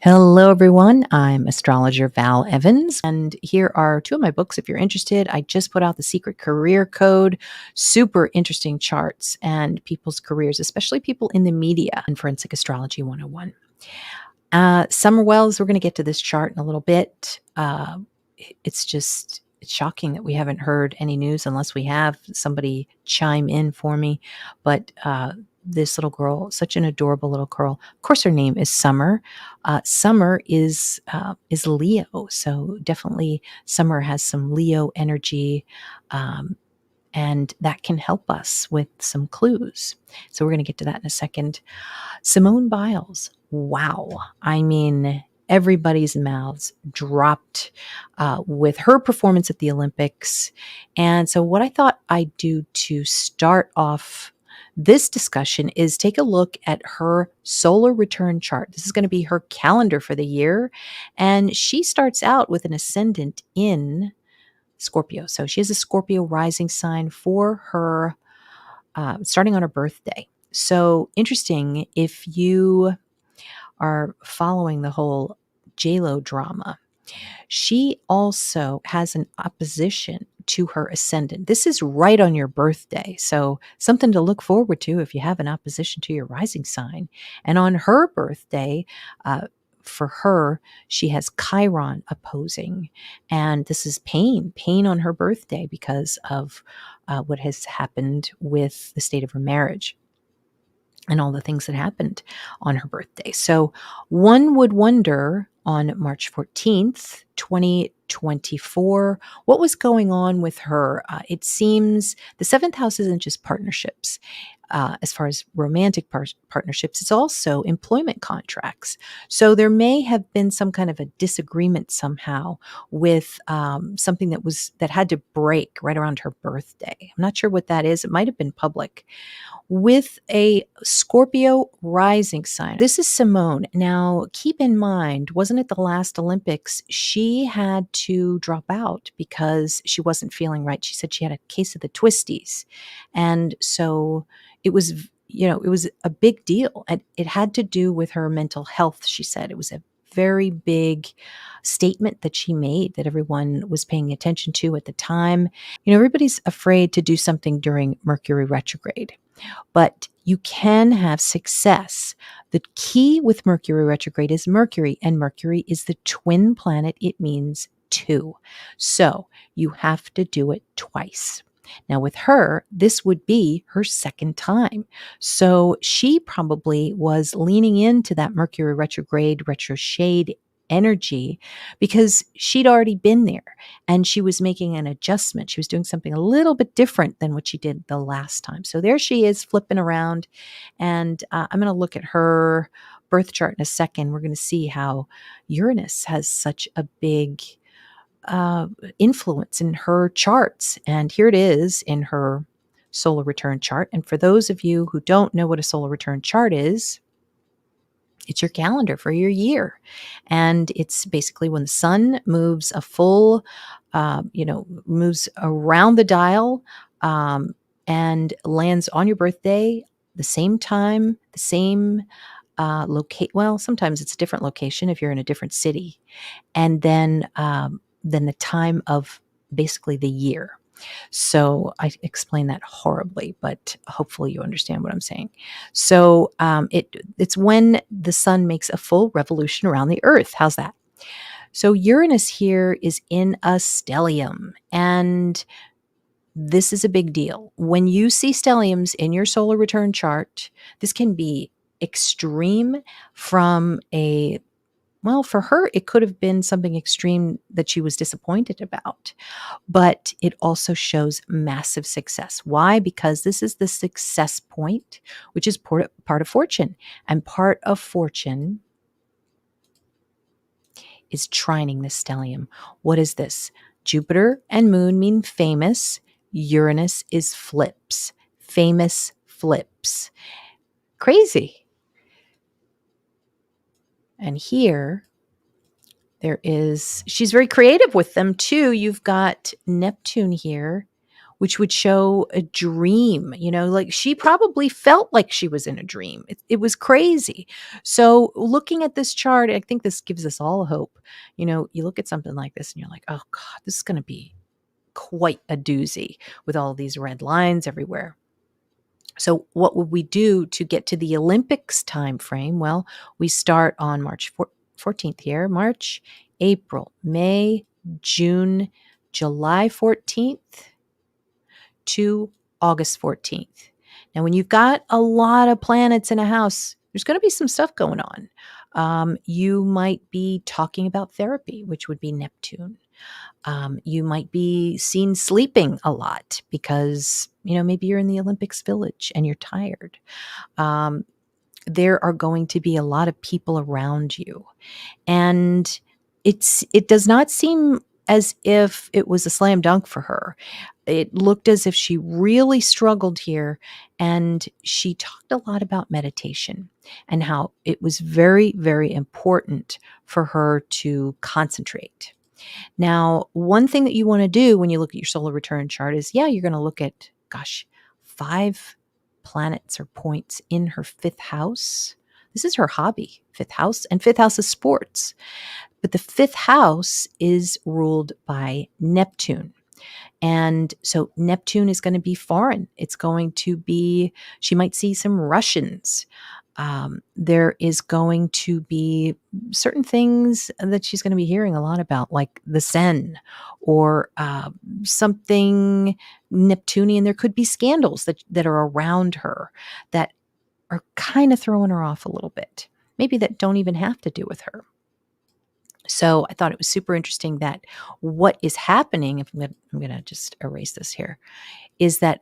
Hello, everyone. I'm Astrologer Val Evans, and here are two of my books. If you're interested, I just put out The Secret Career Code. Super interesting charts and people's careers, especially people in the media, and Forensic Astrology 101. Summer Wells, we're going to get to this chart in a little bit. It's shocking that we haven't heard any news unless we have somebody chime in for me. But this little girl, such an adorable little girl. Of course, her name is Summer. Summer is Leo, so definitely Summer has some Leo energy. And that can help us with some clues. So we're going to get to that in a second. Simone Biles. Wow. I mean, everybody's mouths dropped with her performance at the Olympics. And so, what I thought I'd do to start off this discussion is take a look at her solar return chart. This is going to be her calendar for the year. And she starts out with an ascendant in Scorpio. So, she has a Scorpio rising sign for her starting on her birthday. So interesting if you are following the whole JLo drama. She also has an opposition to her ascendant. This is right on your birthday. So something to look forward to if you have an opposition to your rising sign. And on her birthday, for her, she has Chiron opposing. And this is pain on her birthday because of what has happened with the state of her marriage and all the things that happened on her birthday. So one would wonder on March 14th, 2024, what was going on with her? It seems the seventh house isn't just partnerships. As far as romantic partnerships, it's also employment contracts. So there may have been some kind of a disagreement somehow with something that had to break right around her birthday. I'm not sure what that is. It might have been public with a Scorpio rising sign. This is Simone. Now, keep in mind, wasn't it the last Olympics? She had to drop out because she wasn't feeling right. She said she had a case of the twisties. And so it was, it was a big deal. It had to do with her mental health, she said. It was a very big statement that she made that everyone was paying attention to at the time. Everybody's afraid to do something during Mercury retrograde, but you can have success. The key with Mercury retrograde is Mercury, and Mercury is the twin planet. It means two. So you have to do it twice. Now, with her, this would be her second time. So she probably was leaning into that Mercury retrograde, retrograde energy because she'd already been there and she was making an adjustment. She was doing something a little bit different than what she did the last time. So there she is flipping around. And I'm going to look at her birth chart in a second. We're going to see how Uranus has such a big influence in her charts. And here it is in her solar return chart. And for those of you who don't know what a solar return chart is, it's your calendar for your year. And it's basically when the sun moves a full, moves around the dial and lands on your birthday, the same time, the same locate. Well, sometimes it's a different location if you're in a different city. And then the time of basically the year. So I explained that horribly, but hopefully you understand what I'm saying. So it's when the sun makes a full revolution around the earth. How's that? So Uranus here is in a stellium, and this is a big deal. When you see stelliums in your solar return chart, this can be extreme from for her, it could have been something extreme that she was disappointed about, but it also shows massive success. Why? Because this is the success point, which is part of fortune. And part of fortune is trining the stellium. What is this? Jupiter and Moon mean famous. Uranus is flips. Famous flips. Crazy. And here, she's very creative with them too. You've got Neptune here which would show a dream, like she probably felt like she was in a dream. It was crazy. So looking at this chart, I think this gives us all hope. You look at something like this and you're like, oh God, this is going to be quite a doozy with all these red lines everywhere. So what would we do to get to the Olympics time frame? Well, we start on March 14th here, March, April, May, June, July 14th to August 14th. Now, when you've got a lot of planets in a house, there's going to be some stuff going on. You might be talking about therapy, which would be Neptune. You might be seen sleeping a lot because, maybe you're in the Olympics village and you're tired. There are going to be a lot of people around you. And it does not seem as if it was a slam dunk for her. It looked as if she really struggled here, and she talked a lot about meditation and how it was very, very important for her to concentrate. Now, one thing that you want to do when you look at your solar return chart is, you're going to look at, 5 planets or points in her 5th house. This is her hobby, 5th house, and 5th house is sports. But the 5th house is ruled by Neptune. And so Neptune is going to be foreign. It's going to be, she might see some Russians. There is going to be certain things that she's going to be hearing a lot about, like the Sen or something Neptunian. There could be scandals that are around her that are kind of throwing her off a little bit, maybe that don't even have to do with her. So I thought it was super interesting that what is happening, if I'm going to just erase this here, is that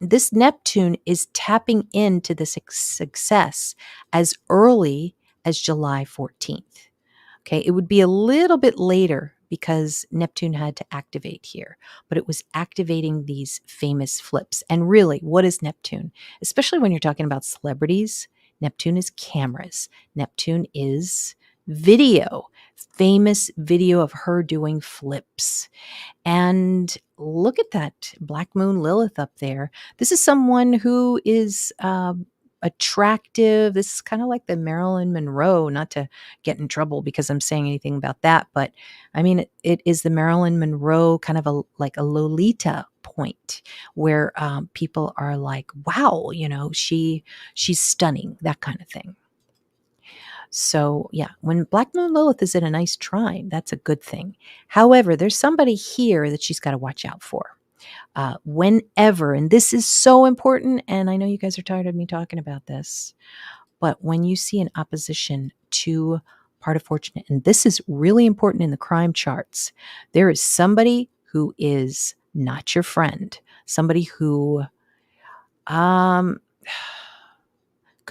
this Neptune is tapping into this success as early as July 14th. Okay, it would be a little bit later because Neptune had to activate here, but it was activating these famous flips. And really, what is Neptune? Especially when you're talking about celebrities, Neptune is cameras. Neptune is video, famous video of her doing flips. And look at that Black Moon Lilith up there. This is someone who is attractive. This is kind of like the Marilyn Monroe, not to get in trouble because I'm saying anything about that, but I mean, it is the Marilyn Monroe kind of like a Lolita point where people are like, wow, she's stunning, that kind of thing. So when Black Moon Lilith is in a nice trine, that's a good thing. However, there's somebody here that she's got to watch out for. Whenever, and this is so important, and I know you guys are tired of me talking about this, but when you see an opposition to part of fortune, and this is really important in the crime charts, there is somebody who is not your friend, somebody who could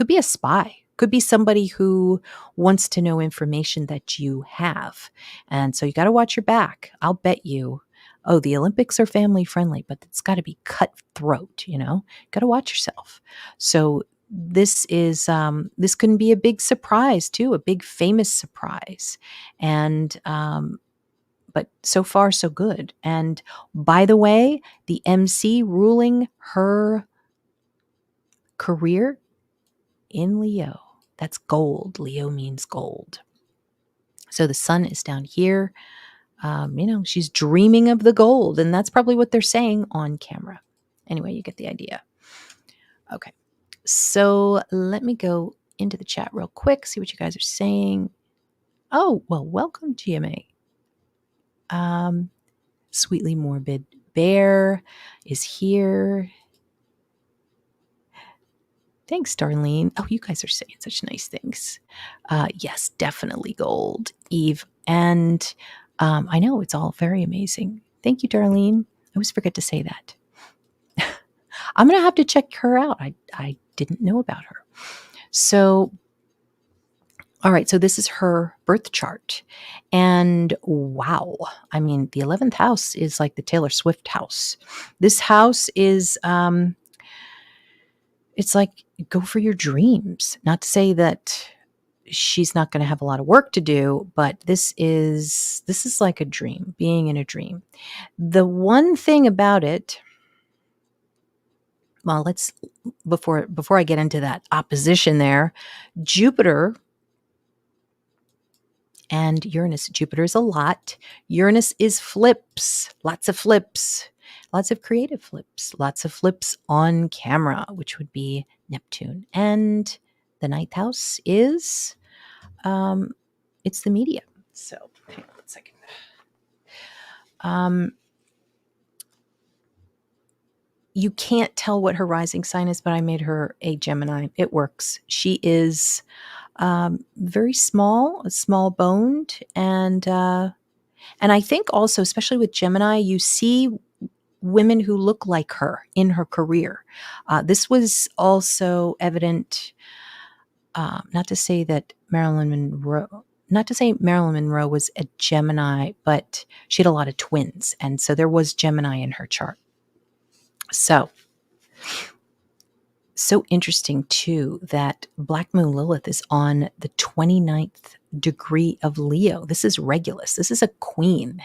be a spy. Could be somebody who wants to know information that you have. And so you got to watch your back. I'll bet you, the Olympics are family friendly, but it's got to be cutthroat, got to watch yourself. So this couldn't be a big surprise too, a big famous surprise. And, but so far so good. And by the way, the MC ruling her career in Leo. That's gold. Leo means gold. So the sun is down here. She's dreaming of the gold, and that's probably what they're saying on camera. Anyway, you get the idea. Okay. So let me go into the chat real quick, see what you guys are saying. Oh, well, welcome, GMA. Sweetly Morbid Bear is here. Thanks, Darlene. Oh, you guys are saying such nice things. Yes, definitely gold, Eve. And I know it's all very amazing. Thank you, Darlene. I always forget to say that. I'm going to have to check her out. I didn't know about her. So, all right. So this is her birth chart. And wow. I mean, the 11th house is like the Taylor Swift house. This house is... it's like, go for your dreams. Not to say that she's not going to have a lot of work to do, but this is like a dream, being in a dream. The one thing about it, well, before I get into that opposition there, Jupiter and Uranus. Jupiter is a lot. Uranus is flips, lots of flips, lots of creative flips, lots of flips on camera, which would be Neptune. And the ninth house is, it's the media. So hang on a second. You can't tell what her rising sign is, but I made her a Gemini. It works. She is very small boned, and I think also, especially with Gemini, you see women who look like her in her career. This was also evident. Not to say Marilyn Monroe was a Gemini, but she had a lot of twins, and so there was Gemini in her chart. So interesting too that Black Moon Lilith is on the 29th degree of Leo. This is Regulus. This is a queen.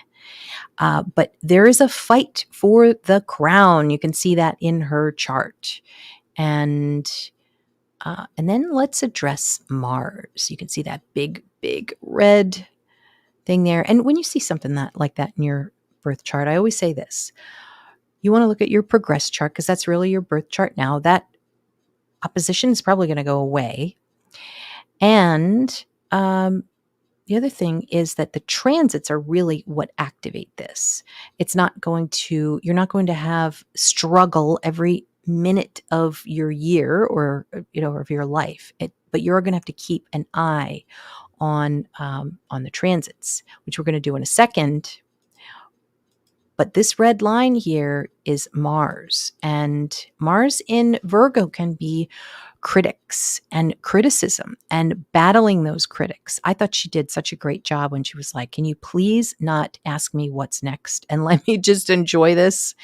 But there is a fight for the crown. You can see that in her chart. And then let's address Mars. You can see that big red thing there. And when you see something like that in your birth chart, I always say this. You want to look at your progress chart because that's really your birth chart now. That opposition is probably going to go away. And the other thing is that the transits are really what activate this. You're not going to have struggle every minute of your year or of your life. But you're going to have to keep an eye on the transits, which we're going to do in a second. But this red line here is Mars, and Mars in Virgo can be critics and criticism and battling those critics. I thought she did such a great job when she was like, can you please not ask me what's next and let me just enjoy this?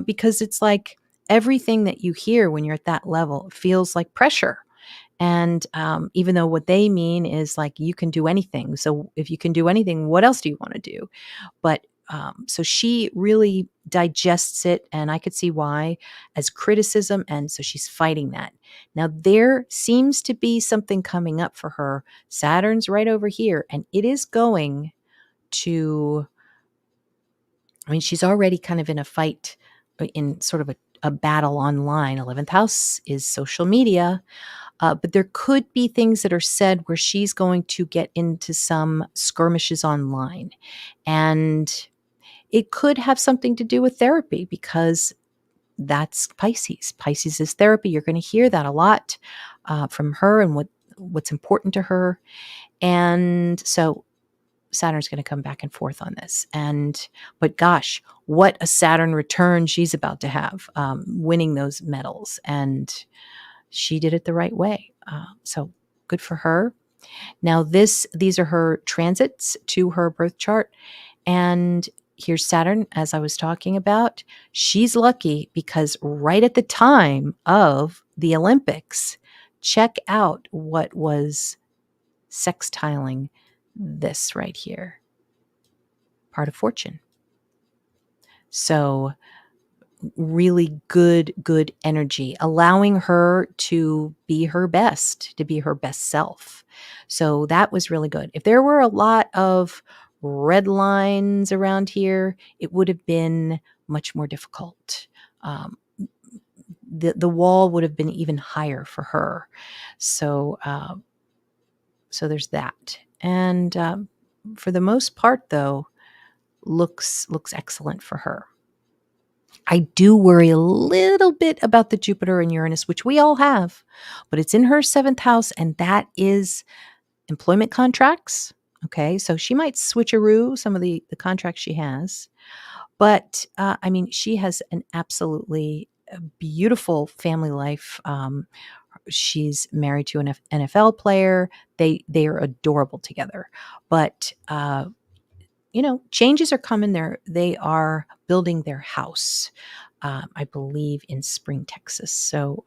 Because it's like everything that you hear when you're at that level feels like pressure. And even though what they mean is like, you can do anything. So if you can do anything, what else do you want to do? But so she really digests it, and I could see why, as criticism. And so she's fighting that. Now, there seems to be something coming up for her. Saturn's right over here, and it is going to, she's already kind of in a fight, in sort of a battle online. 11th house is social media. But there could be things that are said where she's going to get into some skirmishes online. And it could have something to do with therapy because that's Pisces. Pisces is therapy. You're going to hear that a lot from her and what's important to her. And so Saturn's going to come back and forth on this. But gosh, what a Saturn return she's about to have, winning those medals. And she did it the right way. So good for her. Now these are her transits to her birth chart. And here's Saturn, as I was talking about. She's lucky because right at the time of the Olympics, check out what was sextiling this right here. Part of fortune. So really good energy, allowing her to be her best self. So that was really good. If there were a lot of red lines around here, it would have been much more difficult. The wall would have been even higher for her. So there's that. And for the most part, though, looks excellent for her. I do worry a little bit about the Jupiter and Uranus, which we all have, but it's in her 7th house, and that is employment contracts. Okay, so she might switcheroo some of the contracts she has, but she has an absolutely beautiful family life. She's married to an NFL player. They are adorable together, but changes are coming there. They are building their house, I believe, in Spring, Texas. So,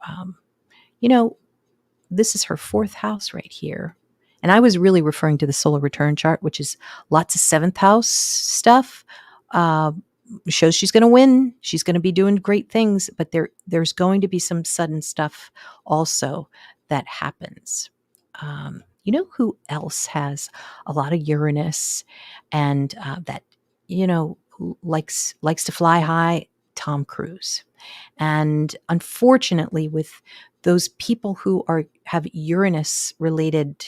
this is her 4th house right here. And I was really referring to the solar return chart, which is lots of seventh house stuff. Uh, Shows she's going to win. She's going to be doing great things, but there's going to be some sudden stuff also that happens. You know who else has a lot of Uranus and that likes to fly high? Tom Cruise. And unfortunately, with those people who have Uranus related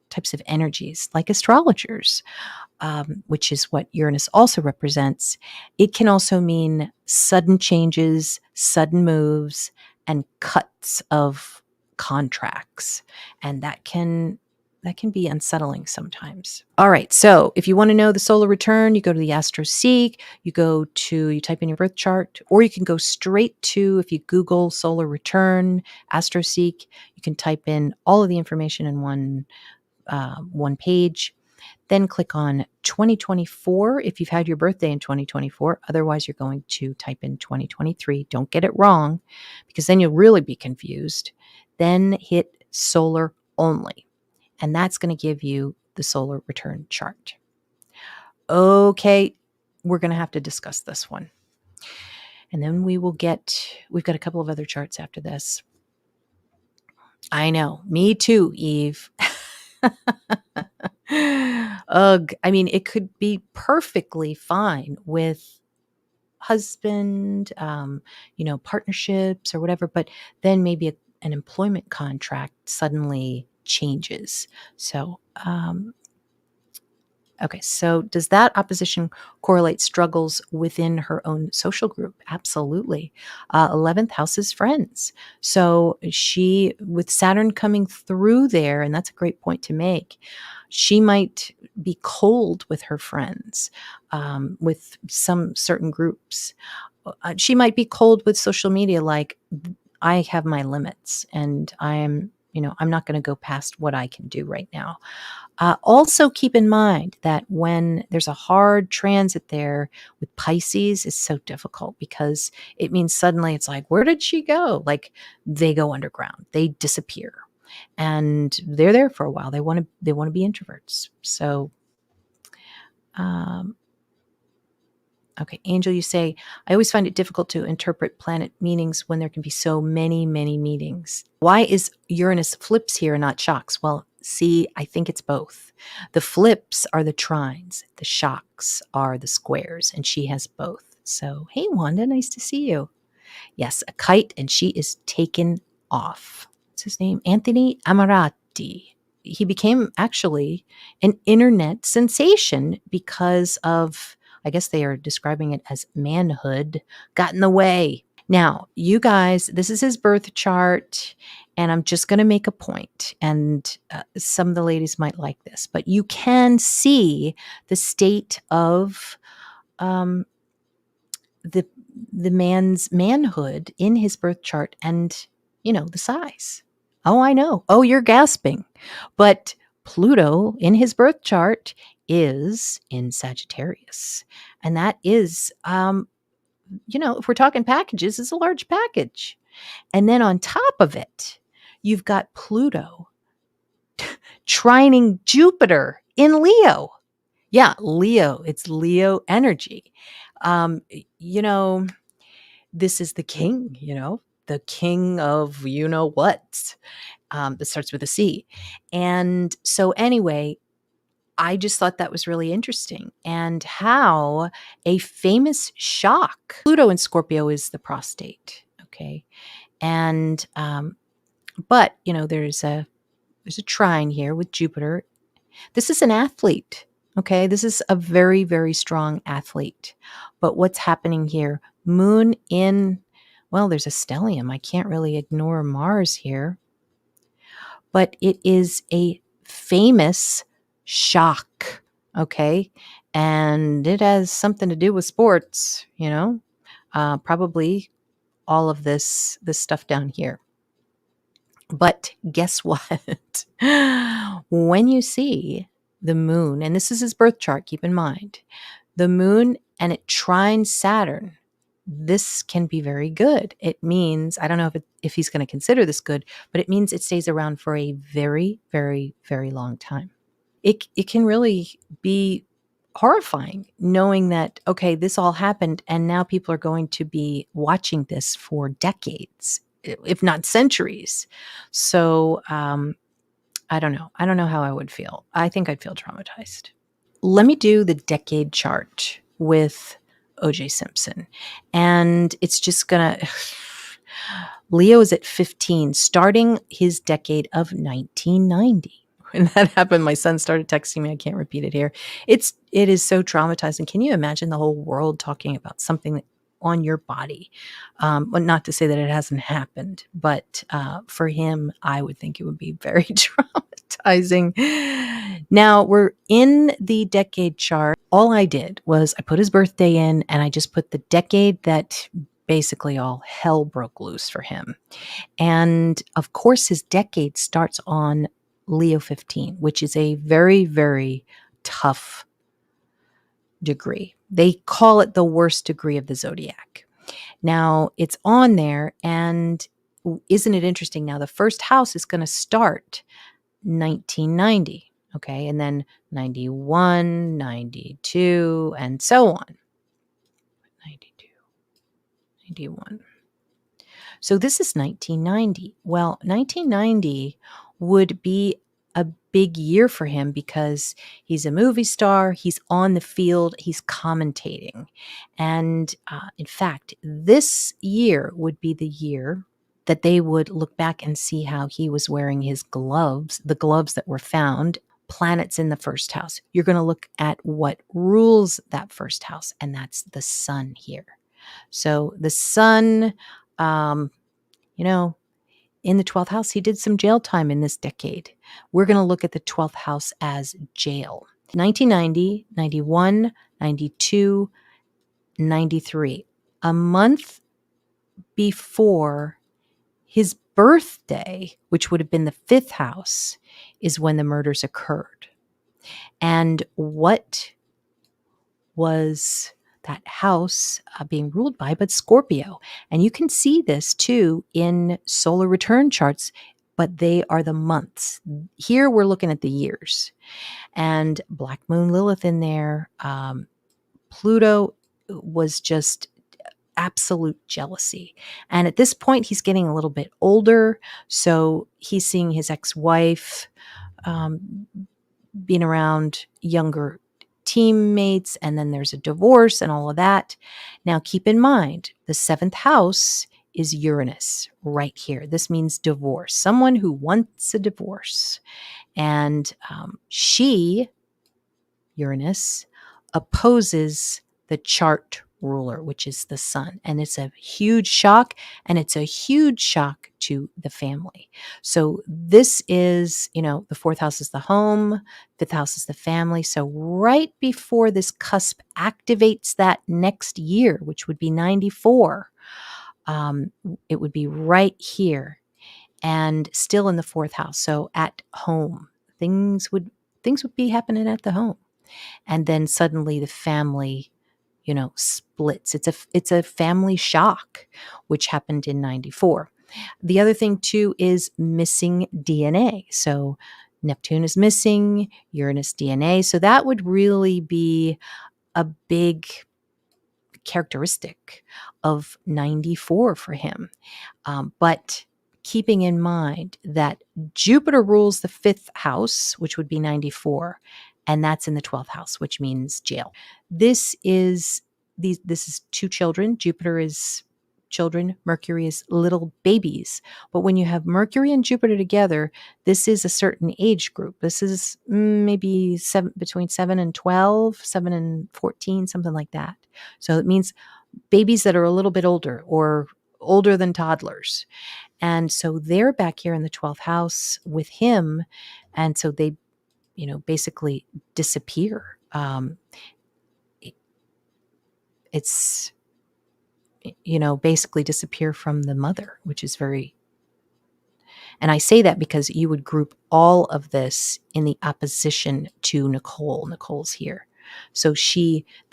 types of energies, like astrologers, which is what Uranus also represents, it can also mean sudden changes, sudden moves, and cuts of contracts. And that can be unsettling sometimes. All right. So if you want to know the solar return, you go to the AstroSeek, you type in your birth chart, or you can go straight to, if you Google solar return, AstroSeek, you can type in all of the information in one page. Then click on 2024 if you've had your birthday in 2024. Otherwise, you're going to type in 2023. Don't get it wrong, because then you'll really be confused. Then hit solar only, and that's going to give you the solar return chart. Okay, we're going to have to discuss this one. And then we've got a couple of other charts after this. I know, me too, Eve. Ugh. I mean, it could be perfectly fine with husband, partnerships or whatever, but then maybe an employment contract suddenly changes. So, okay. So does that opposition correlate struggles within her own social group? Absolutely. 11th house is friends. So with Saturn coming through there, and that's a great point to make, she might be cold with her friends, with some certain groups. She might be cold with social media, like, I have my limits and I'm not going to go past what I can do right now. Also keep in mind that when there's a hard transit there with Pisces, is so difficult because it means suddenly it's like, where did she go? Like, they go underground, they disappear, and they're there for a while. They want to be introverts. So, okay, Angel, you say, I always find it difficult to interpret planet meanings when there can be so many, many meanings. Why is Uranus flips here and not shocks? Well, see, I think it's both. The flips are the trines, the shocks are the squares, and she has both. So, hey, Wanda, nice to see you. Yes, a kite, and she is taken off. What's his name? Anthony Amarati. He became actually an internet sensation because of, I guess they are describing it as manhood got in the way. Now, you guys, this is his birth chart, and I'm just going to make a point, and some of the ladies might like this, but you can see the state of the man's manhood in his birth chart, and the size. Oh, I know. Oh, you're gasping. But Pluto in his birth chart is in Sagittarius. And that is, if we're talking packages, it's a large package. And then on top of it, you've got Pluto trining Jupiter in Leo. Yeah, Leo. It's Leo energy. This is the king, the king of what. That starts with a C. And so anyway, I just thought that was really interesting, and how a famous shock. Pluto in Scorpio is the prostate. Okay. And, but there's a trine here with Jupiter. This is an athlete. Okay. This is a very, very strong athlete. But what's happening here? Moon in, well, there's a stellium. I can't really ignore Mars here. But it is a famous shock. Okay. And it has something to do with sports, probably all of this stuff down here. But guess what? When you see the moon, and this is his birth chart, keep in mind, the moon and it trines Saturn, this can be very good. It means, I don't know if he's going to consider this good, but it means it stays around for a very, very, very long time. It can really be horrifying knowing that, okay, this all happened and now people are going to be watching this for decades, if not centuries. So I don't know. I don't know how I would feel. I think I'd feel traumatized. Let me do the decade chart with OJ Simpson. And it's just going to, Leo is at 15, starting his decade of 1990. When that happened, my son started texting me. I can't repeat it here. It is so traumatizing. Can you imagine the whole world talking about something on your body? Well, not to say that it hasn't happened, but for him, I would think it would be very traumatizing. Now we're in the decade chart. All I did was I put his birthday in and I just put the decade that basically all hell broke loose for him. And of course, his decade starts on Leo 15, which is a very, very tough degree. They call it the worst degree of the zodiac. Now, it's on there, and isn't it interesting? Now, the first house is going to start 1990, okay, and then 91, 92, and so on. 92, 91. So this is 1990. Well, 1990 would be a big year for him because he's a movie star, he's on the field, he's commentating. And in fact, this year would be the year that they would look back and see how he was wearing his gloves, the gloves that were found, planets in the first house. You're going to look at what rules that first house, and that's the sun here. So the sun, you know, in the 12th house, he did some jail time in this decade. We're going to look at the 12th house as jail. 1990, 91, 92, 93. A month before his birthday, which would have been the 5th house, is when the murders occurred. And what was that house being ruled by but Scorpio? And you can see this too in solar return charts, but they are the months. Here we're looking at the years. And Black Moon Lilith in there. Pluto was just absolute jealousy. And at this point, he's getting a little bit older. So he's seeing his ex-wife being around younger teammates, and then there's a divorce and all of that. Now, keep in mind, the 7th house is Uranus right here. This means divorce, someone who wants a divorce. And she, Uranus, opposes the chart ruler, which is the sun. And it's a huge shock, and it's a huge shock to the family. So this is, the 4th house is the home, 5th house is the family. So right before this cusp activates that next year, which would be 94, it would be right here and still in the 4th house. So at home, things would be happening at the home. And then suddenly the family, splits. It's a family shock, which happened in 94. The other thing too is missing DNA. So Neptune is missing, Uranus DNA. So that would really be a big characteristic of 94 for him. But keeping in mind that Jupiter rules the 5th house, which would be 94, and that's in the 12th house, which means jail. This is 2 children. Jupiter is children. Mercury is little babies. But when you have Mercury and Jupiter together, this is a certain age group. This is maybe between 7 and 12, 7 and 14, something like that. So it means babies that are a little bit older or older than toddlers. And so they're back here in the 12th house with him. And so they, basically disappear. It's, basically disappear from the mother, which is very, and I say that because you would group all of this in the opposition to Nicole. Nicole's here. So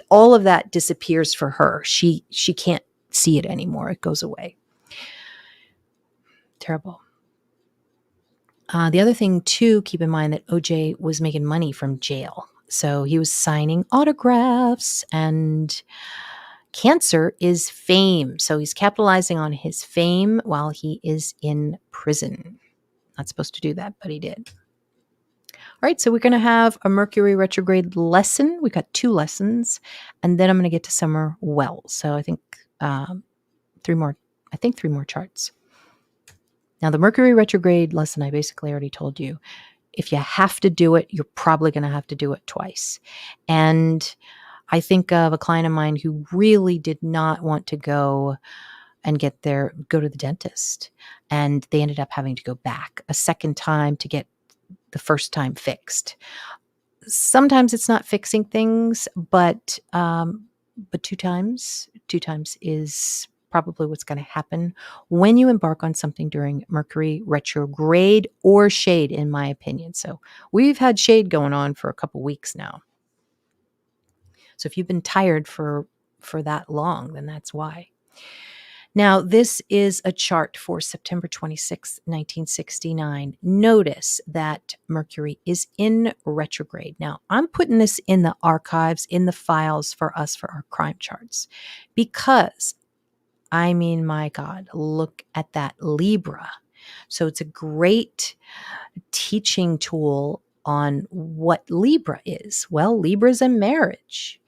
all of that disappears for her. She can't see it anymore. It goes away. Terrible. The other thing, too, keep in mind that OJ was making money from jail. So he was signing autographs, and Cancer is fame. So he's capitalizing on his fame while he is in prison. Not supposed to do that, but he did. All right, so we're going to have a Mercury retrograde lesson. We've got 2 lessons, and then I'm going to get to summer well. So I think 3 more charts. Now, the Mercury retrograde lesson, I basically already told you. If you have to do it, you're probably going to have to do it twice. And I think of a client of mine who really did not want to go and go to the dentist. And they ended up having to go back a second time to get the first time fixed. Sometimes it's not fixing things, but 2 times is probably what's going to happen when you embark on something during Mercury retrograde or shade, in my opinion. So we've had shade going on for a couple weeks now. So if you've been tired for that long, then that's why. Now, this is a chart for September 26, 1969. Notice that Mercury is in retrograde. Now, I'm putting this in the archives, in the files for us for our crime charts, because, I mean, my God, look at that Libra. So it's a great teaching tool on what Libra is. Well, Libra is a marriage.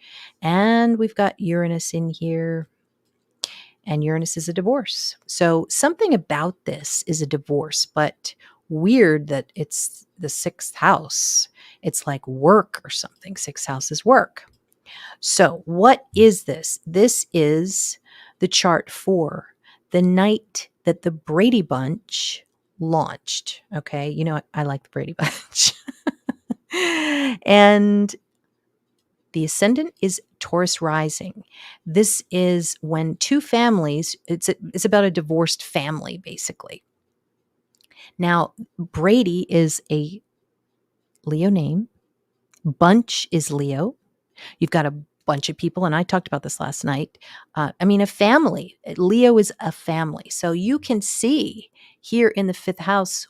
And we've got Uranus in here. And Uranus is a divorce. So something about this is a divorce, but weird that it's the 6th house. It's like work or something. 6th house is work. So what is this? This is the chart for the night that the Brady Bunch launched. Okay. You know, I like the Brady Bunch. And the ascendant is Taurus rising. This is when 2 families, it's about a divorced family, basically. Now, Brady is a Leo name. Bunch is Leo. You've got a bunch of people, and I talked about this last night. A family. Leo is a family. So you can see here in the 5th house,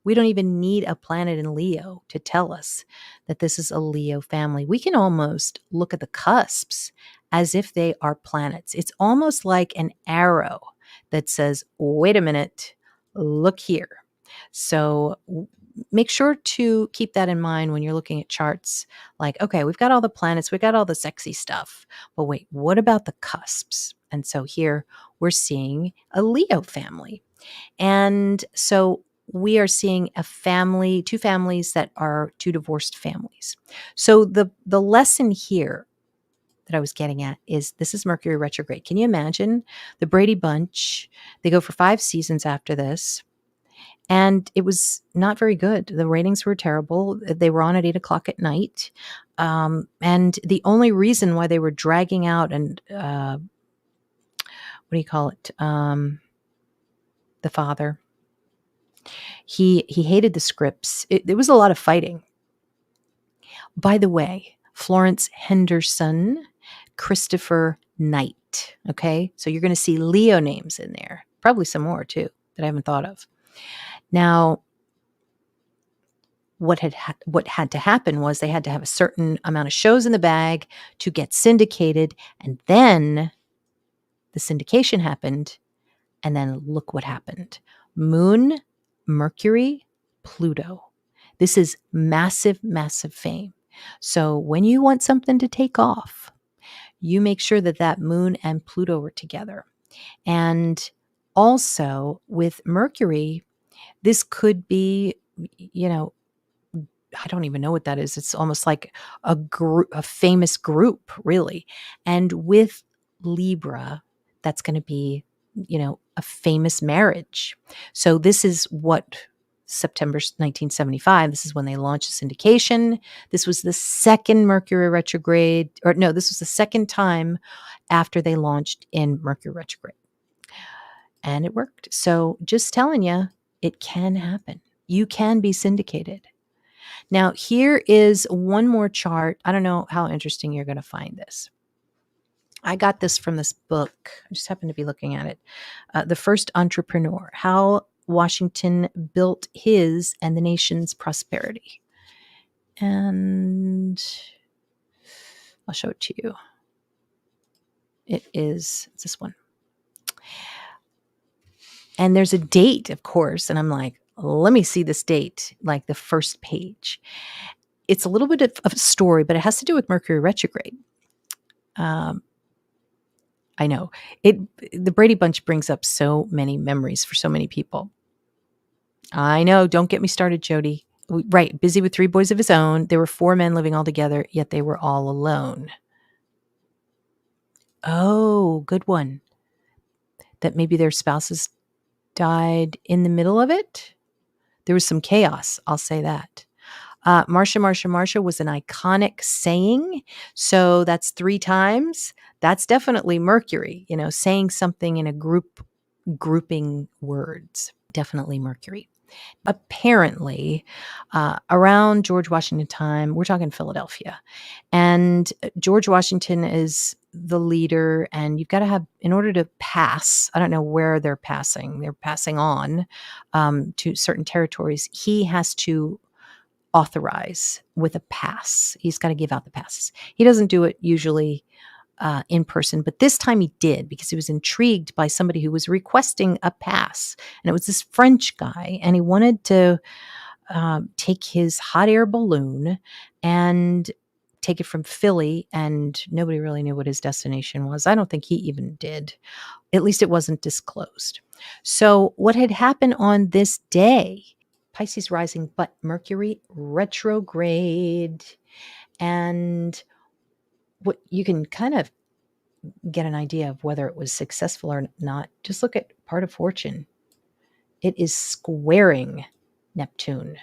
we don't even need a planet in Leo to tell us that this is a Leo family. We can almost look at the cusps as if they are planets. It's almost like an arrow that says, wait a minute, look here. So make sure to keep that in mind when you're looking at charts. Like, okay, we've got all the planets, we've got all the sexy stuff, but wait, what about the cusps? And so here we're seeing a Leo family. And so we are seeing a family, 2 families that are 2 divorced families. So the lesson here that I was getting at is this is Mercury retrograde. Can you imagine the Brady Bunch? They go for 5 seasons after this. And it was not very good. The ratings were terrible. They were on at 8:00 at night. And the only reason why they were dragging out and, what do you call it? The father. He hated the scripts. There was a lot of fighting. By the way, Florence Henderson, Christopher Knight. Okay, so you're going to see Leo names in there. Probably some more too that I haven't thought of. Now, what had to happen was they had to have a certain amount of shows in the bag to get syndicated, and then the syndication happened, and then look what happened. Moon, Mercury, Pluto. This is massive, massive fame. So when you want something to take off, you make sure that Moon and Pluto are together. And also with Mercury, this could be, I don't even know what that is. It's almost like a famous group, really. And with Libra, that's going to be, a famous marriage. So this is what September 1975, this is when they launched syndication. This was the second Mercury retrograde, this was the second time after they launched in Mercury retrograde. And it worked. So just telling you, it can happen. You can be syndicated. Now, here is one more chart. I don't know how interesting you're going to find this. I got this from this book. I just happened to be looking at it. The First Entrepreneur, How Washington Built His and the Nation's Prosperity. And I'll show it to you. It's this one. And there's a date, of course. And I'm like, let me see this date, like the first page. It's a little bit of a story, but it has to do with Mercury retrograde. I know the Brady Bunch brings up so many memories for so many people. I know. Don't get me started, Jody. Right. Busy with 3 boys of his own. There were 4 men living all together, yet they were all alone. Oh, good one. That maybe their spouses died in the middle of it. There was some chaos. I'll say that. Marsha, Marsha, Marsha was an iconic saying. So that's 3 times. That's definitely Mercury, saying something in a grouping words. Definitely Mercury. Apparently, around George Washington time, we're talking Philadelphia, and George Washington is the leader, and you've got to have, in order to pass, I don't know where they're passing on to certain territories, he has to authorize with a pass. He's got to give out the passes. He doesn't do it usually in person, but this time he did because he was intrigued by somebody who was requesting a pass. And it was this French guy, and he wanted to take his hot air balloon and take it from Philly, and nobody really knew what his destination was. I don't think he even did. At least it wasn't disclosed. So what had happened on this day, Pisces rising, but Mercury retrograde. And what you can kind of get an idea of whether it was successful or not. Just look at part of fortune. It is squaring Neptune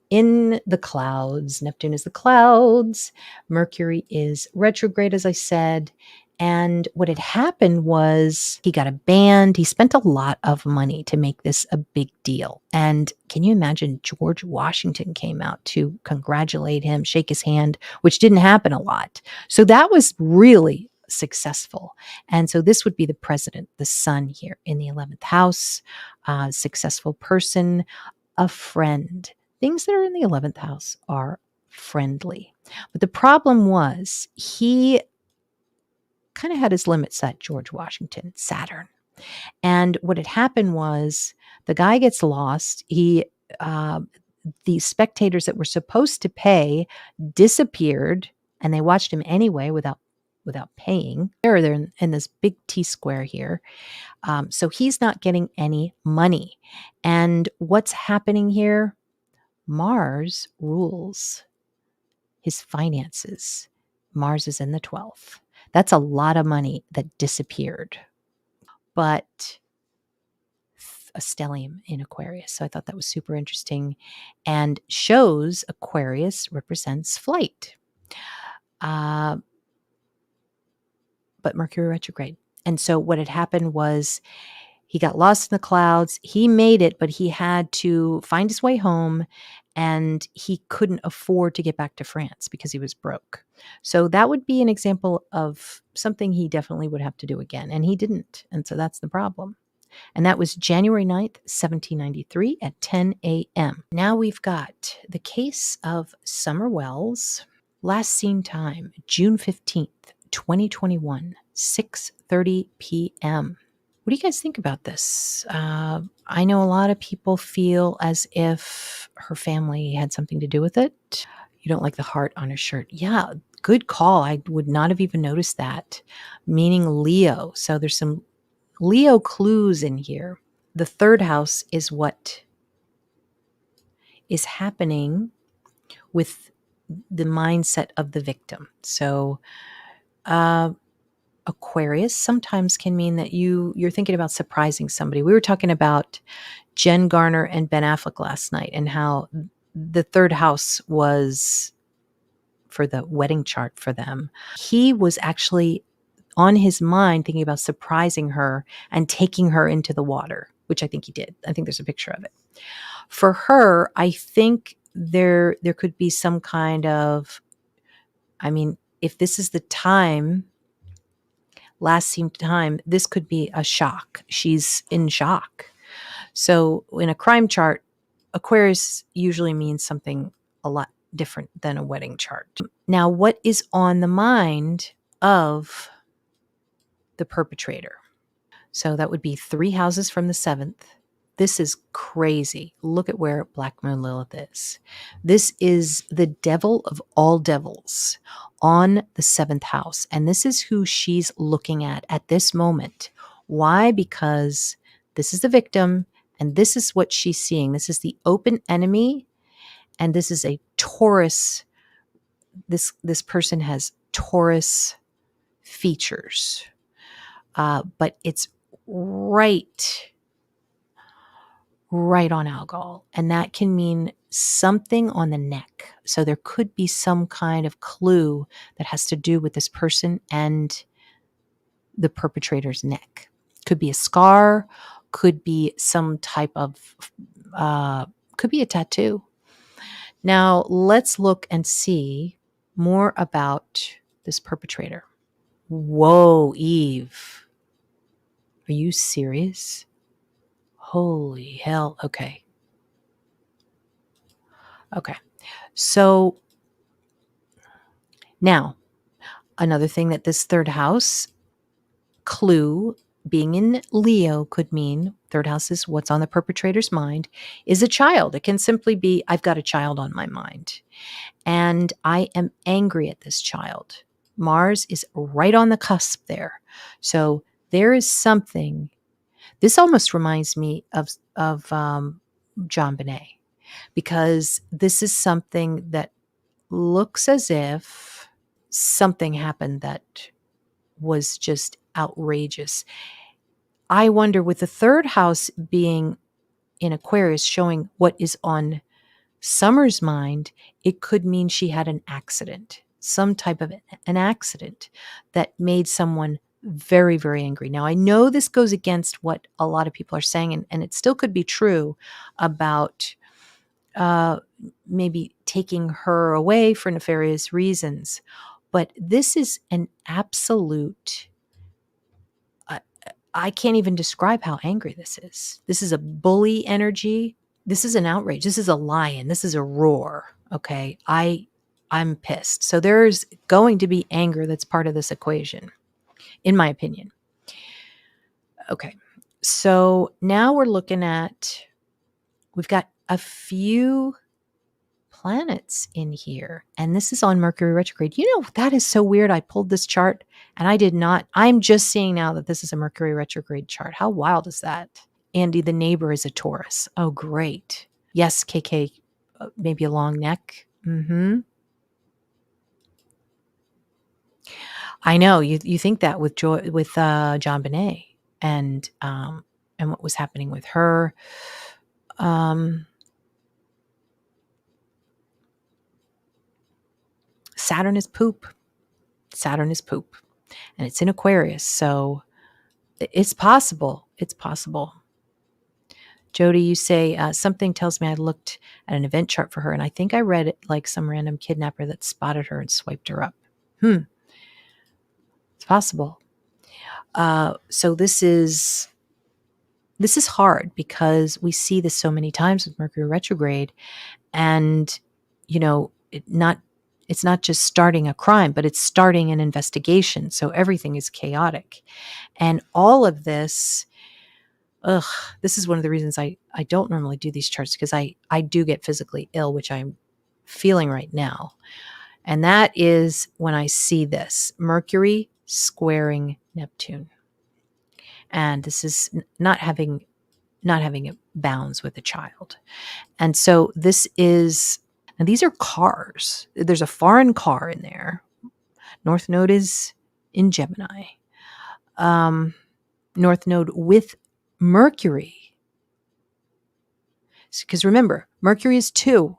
in the clouds. Neptune is the clouds. Mercury is retrograde, as I said. And what had happened was he got a band. He spent a lot of money to make this a big deal. And can you imagine George Washington came out to congratulate him, shake his hand, which didn't happen a lot. So that was really successful. And so this would be the president, the sun here in the 11th house, successful person, a friend. Things that are in the 11th house are friendly. But the problem was he kind of had his limits set, George Washington, Saturn. And what had happened was the guy gets lost. The spectators that were supposed to pay disappeared, and they watched him anyway without paying. They're in this big T square here. So he's not getting any money. And what's happening here? Mars rules his finances. Mars is in the 12th. That's a lot of money that disappeared. But a stellium in Aquarius. So I thought that was super interesting and shows Aquarius represents flight. But Mercury retrograde. And so what had happened was he got lost in the clouds. He made it, but he had to find his way home, and he couldn't afford to get back to France because he was broke. So that would be an example of something he definitely would have to do again. And he didn't. And so that's the problem. And that was January 9th, 1793 at 10 a.m. Now we've got the case of Summer Wells. Last seen time, June 15th, 2021, 6:30 p.m. What do you guys think about this? I know a lot of people feel as if her family had something to do with it. You don't like the heart on her shirt. Yeah, good call. I would not have even noticed that. Meaning Leo. So there's some Leo clues in here. The 3rd house is what is happening with the mindset of the victim. So Aquarius sometimes can mean that you're thinking about surprising somebody. We were talking about Jen Garner and Ben Affleck last night and how the 3rd house was for the wedding chart for them. He was actually on his mind thinking about surprising her and taking her into the water, which I think he did. I think there's a picture of it. For her, I think there could be some kind of, if this is the time last seen time, this could be a shock. She's in shock. So in a crime chart, Aquarius usually means something a lot different than a wedding chart. Now, what is on the mind of the perpetrator? So that would be 3 houses from the 7th. This is crazy. Look at where Black Moon Lilith is. This is the devil of all devils on the 7th house. And this is who she's looking at this moment. Why? Because this is the victim and this is what she's seeing. This is the open enemy. And this is a Taurus. This person has Taurus features. But it's right on alcohol. And that can mean something on the neck. So there could be some kind of clue that has to do with this person and the perpetrator's neck. Could be a scar, could be some type of, could be a tattoo. Now let's look and see more about this perpetrator. Whoa, Eve. Are you serious? Holy hell. Okay. So now, another thing that this 3rd house clue being in Leo could mean, 3rd house is what's on the perpetrator's mind, is a child. It can simply be, I've got a child on my mind and I am angry at this child. Mars is right on the cusp there. So there is something. This almost reminds me of John Bonet, because this is something that looks as if something happened that was just outrageous. I wonder, with the 3rd house being in Aquarius, showing what is on Summer's mind, it could mean she had an accident, some type of an accident that made someone very, very angry. Now, I know this goes against what a lot of people are saying, and it still could be true about maybe taking her away for nefarious reasons. But this is an absolute, I can't even describe how angry this is. This is a bully energy. This is an outrage. This is a lion. This is a roar. Okay. I'm pissed. So there's going to be anger that's part of this equation, in my opinion. Okay. So now we're looking at, we've got a few planets in here, and this is on Mercury retrograde. You know, that is so weird. I pulled this chart and I did not, I'm just seeing now that this is a Mercury retrograde chart. How wild is that? Andy, the neighbor, is a Taurus. Oh, great. Yes, KK, maybe a long neck. I know you think that with John Bonet and what was happening with her. Saturn is poop. Saturn is poop. And it's in Aquarius. So it's possible. It's possible. Jody, you say, something tells me I looked at an event chart for her, and I think I read it like some random kidnapper that spotted her and swiped her up. It's possible. So this is hard because we see this so many times with Mercury retrograde, and you know, it's not just starting a crime, but it's starting an investigation. So everything is chaotic, and all of this. This is one of the reasons I don't normally do these charts, because I do get physically ill, which I'm feeling right now. And that is when I see this Mercury squaring Neptune. And this is not having a bounds with a child. And so this is, and these are cars. There's a foreign car in there. North Node is in Gemini. North Node with Mercury. Because remember, Mercury is 2.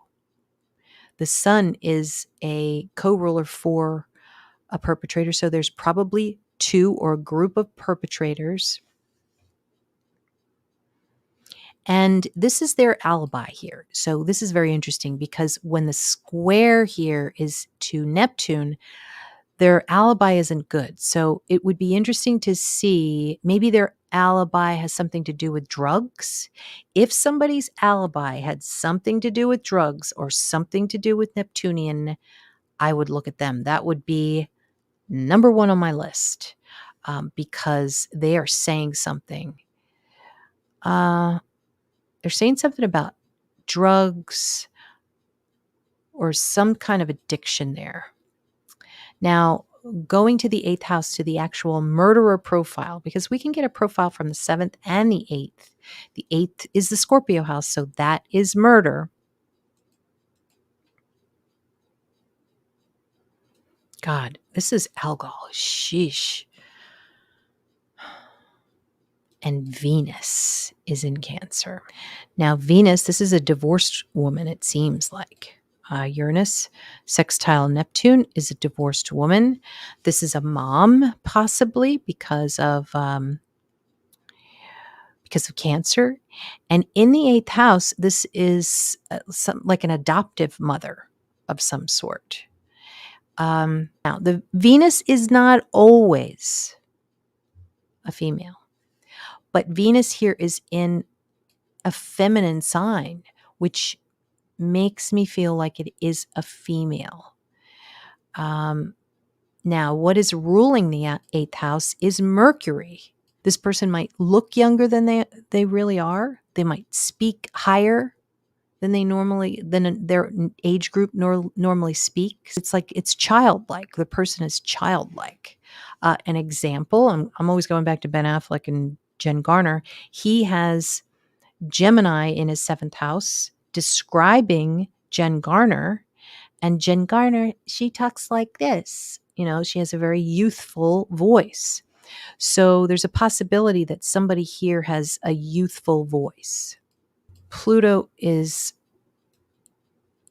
The Sun is a co-ruler for a perpetrator. So there's probably 2 or a group of perpetrators. And this is their alibi here. So this is very interesting, because when the square here is to Neptune, their alibi isn't good. So it would be interesting to see, maybe their alibi has something to do with drugs. If somebody's alibi had something to do with drugs or something to do with Neptunian, I would look at them. That would be number one on my list, because they are saying something. They're saying something about drugs or some kind of addiction there. Now, going to the 8th house, to the actual murderer profile, because we can get a profile from the 7th and the 8th. The 8th is the Scorpio house, so that is murder. God, this is alcohol. Sheesh. And Venus is in Cancer. Now, Venus, this is a divorced woman, it seems like. Uranus, sextile Neptune, is a divorced woman. This is a mom, possibly because of Cancer. And in the 8th house, this is like an adoptive mother of some sort. Now, the Venus is not always a female, but Venus here is in a feminine sign, which makes me feel like it is a female. Now, what is ruling the 8th house is Mercury. This person might look younger than they really are. They might speak higher than their age group normally speaks. It's like it's childlike. The person is childlike. An example, I'm always going back to Ben Affleck and Jen Garner. He has Gemini in his 7th house describing Jen Garner. And Jen Garner, she talks like this. She has a very youthful voice. So there's a possibility that somebody here has a youthful voice. Pluto is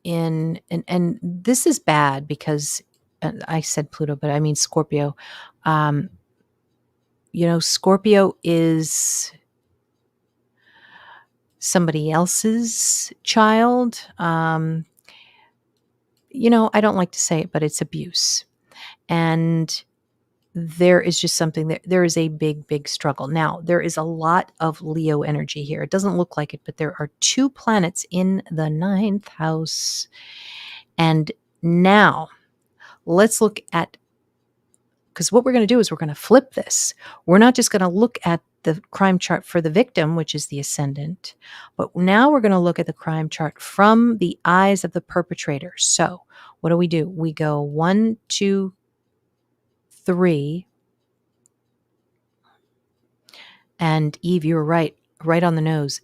in, and this is bad because I said Pluto, but I mean Scorpio. Scorpio is somebody else's child. I don't like to say it, but it's abuse. And there is just something there is a big, big struggle. Now, there is a lot of Leo energy here. It doesn't look like it, but there are 2 planets in the 9th house. And now let's look at, because what we're going to do is we're going to flip this. We're not just going to look at the crime chart for the victim, which is the ascendant, but now we're going to look at the crime chart from the eyes of the perpetrator. So what do? We go 1, 2, 3. And Eve, you were right on the nose.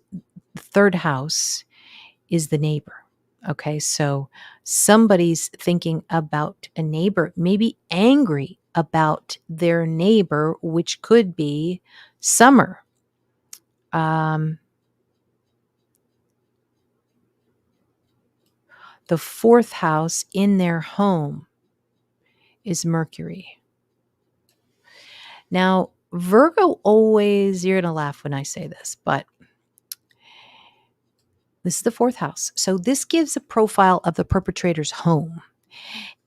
The 3rd house is the neighbor. Okay, so somebody's thinking about a neighbor, maybe angry about their neighbor, which could be Summer. The 4th house in their home is Mercury. Now, Virgo always, you're going to laugh when I say this, but this is the 4th house. So this gives a profile of the perpetrator's home.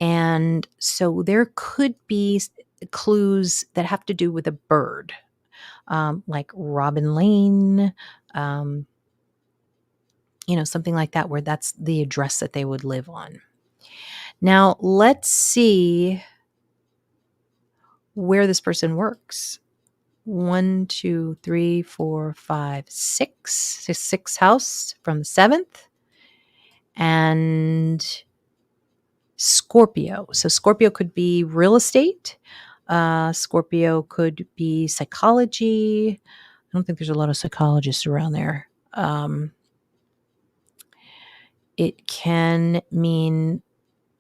And so there could be clues that have to do with a bird, like Robin Lane, something like that, where that's the address that they would live on. Now, let's see where this person works. 1, 2, 3, 4, 5, 6. 6th house from the 7th. And Scorpio. So Scorpio could be real estate. Scorpio could be psychology. I don't think there's a lot of psychologists around there. It can mean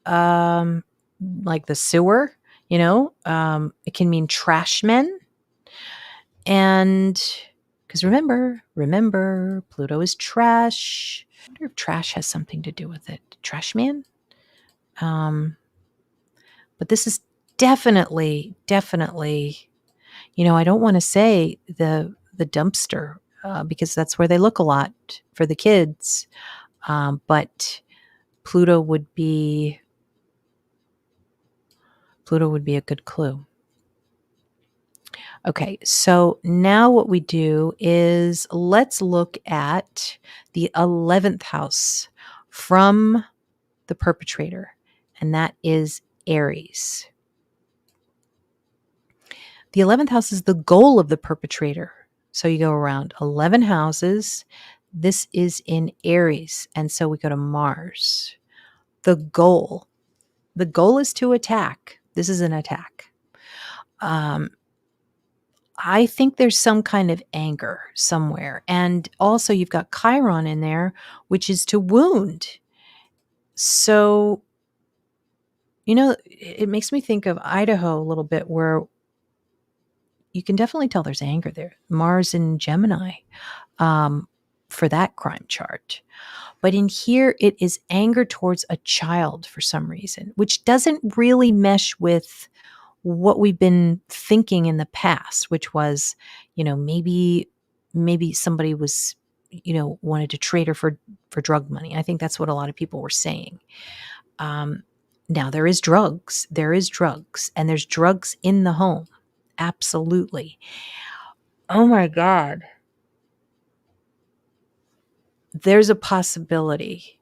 like the sewer, it can mean trash men. And because remember, Pluto is trash. I wonder if trash has something to do with it. Trash man? But this is definitely, I don't want to say the dumpster because that's where they look a lot for the kids. But Pluto would be Pluto would be a good clue. Okay, so now what we do is let's look at the 11th house from the perpetrator, and that is Aries. The 11th house is the goal of the perpetrator. So you go around 11 houses. This is in Aries, and so we go to Mars. The goal is to attack. This is an attack. I think there's some kind of anger somewhere. And also you've got Chiron in there, which is to wound. So, it makes me think of Idaho a little bit, where you can definitely tell there's anger there. Mars in Gemini for that crime chart. But in here, it is anger towards a child for some reason, which doesn't really mesh with what we've been thinking in the past, which was, maybe somebody was, wanted to trade her for drug money. I think that's what a lot of people were saying. Now there is drugs, and there's drugs in the home. Absolutely. Oh my God. There's a possibility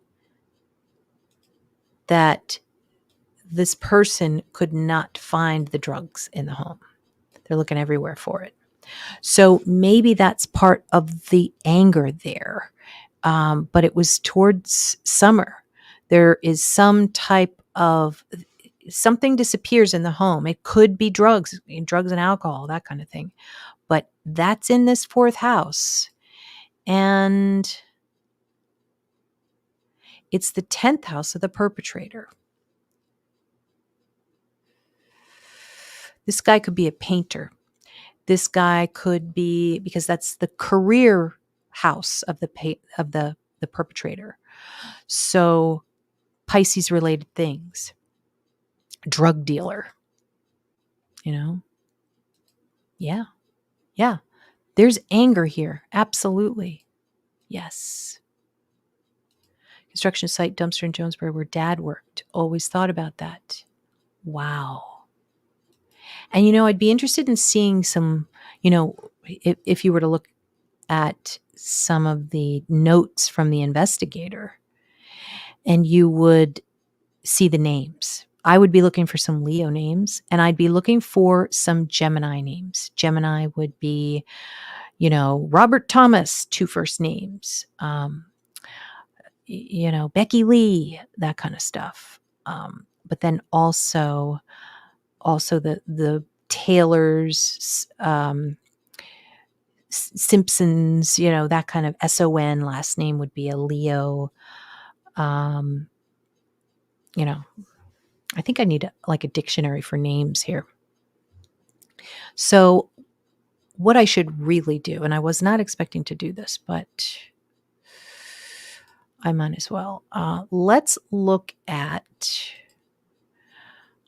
that this person could not find the drugs in the home. They're looking everywhere for it. So maybe that's part of the anger there. But it was towards summer. There is some type of something disappears in the home. It could be drugs and alcohol, that kind of thing. But that's in this 4th house. And it's the 10th house of the perpetrator. This guy could be a painter. This guy could be, because that's the career house of the perpetrator. So Pisces related things. Drug dealer. Yeah. There's anger here. Absolutely. Yes. Construction site, dumpster in Jonesboro, where Dad worked. Always thought about that. Wow. And I'd be interested in seeing some, if you were to look at some of the notes from the investigator, and you would see the names. I would be looking for some Leo names, and I'd be looking for some Gemini names. Gemini would be, Robert Thomas, 2 first names, Becky Lee, that kind of stuff. But then also the Taylors, Simpsons, that kind of SON last name would be a Leo. I think I need a dictionary for names here. So what I should really do, and I was not expecting to do this, but I might as well. Let's look at,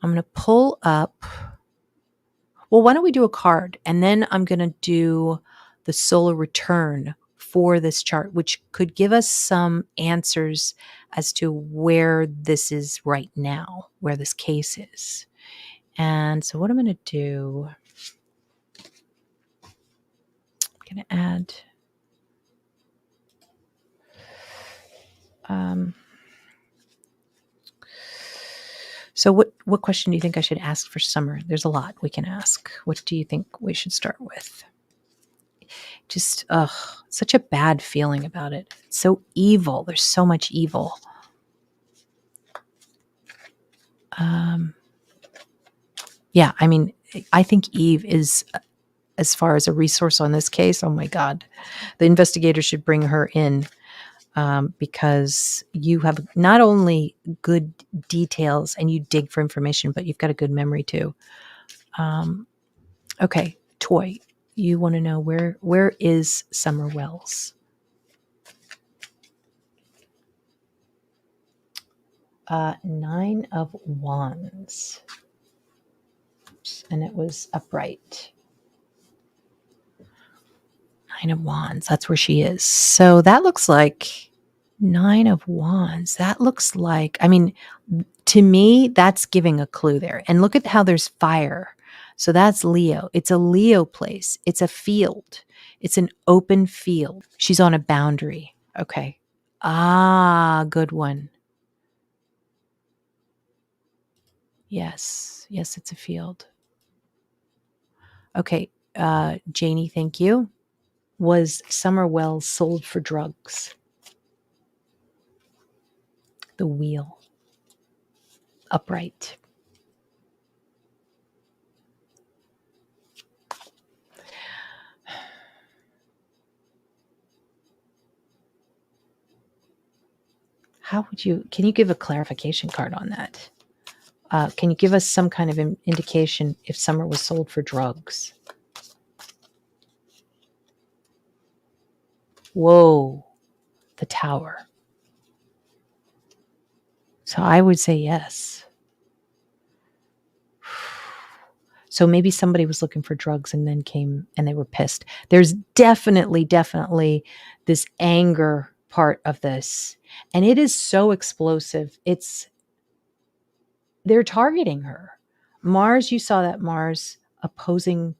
I'm going to pull up, well, why don't we do a card? And then I'm going to do the solar return for this chart, which could give us some answers as to where this is right now, where this case is. And so what I'm going to do, I'm going to add, so what question do you think I should ask for summer? There's a lot we can ask. What do you think we should start with? Just, such a bad feeling about it. It's so evil. There's so much evil. Yeah, I mean, I think Eve is, as far as a resource on this case, oh my God, the investigator should bring her in, because you have not only good details and you dig for information, but you've got a good memory too. Okay, Toy, you want to know where is Summer Wells? Nine of Wands. Oops, and it was upright. Nine of Wands, that's where she is. So that looks like Nine of Wands. That looks like, I mean, To me, that's giving a clue there. And look at how there's fire. So that's Leo. It's a Leo place. It's a field. It's an open field. She's on a boundary. Okay. Ah, good one. Yes. Yes, it's a field. Okay. Janie, thank you. Was Summer Wells sold for drugs? The wheel. Upright. How would you, can you give a clarification card on that? Can you give us some kind of indication if Summer was sold for drugs? Whoa, the Tower. So I would say yes. So maybe somebody was looking for drugs and then came and they were pissed. There's definitely this anger part of this. And it is so explosive. They're targeting her. Mars, you saw that Mars opposing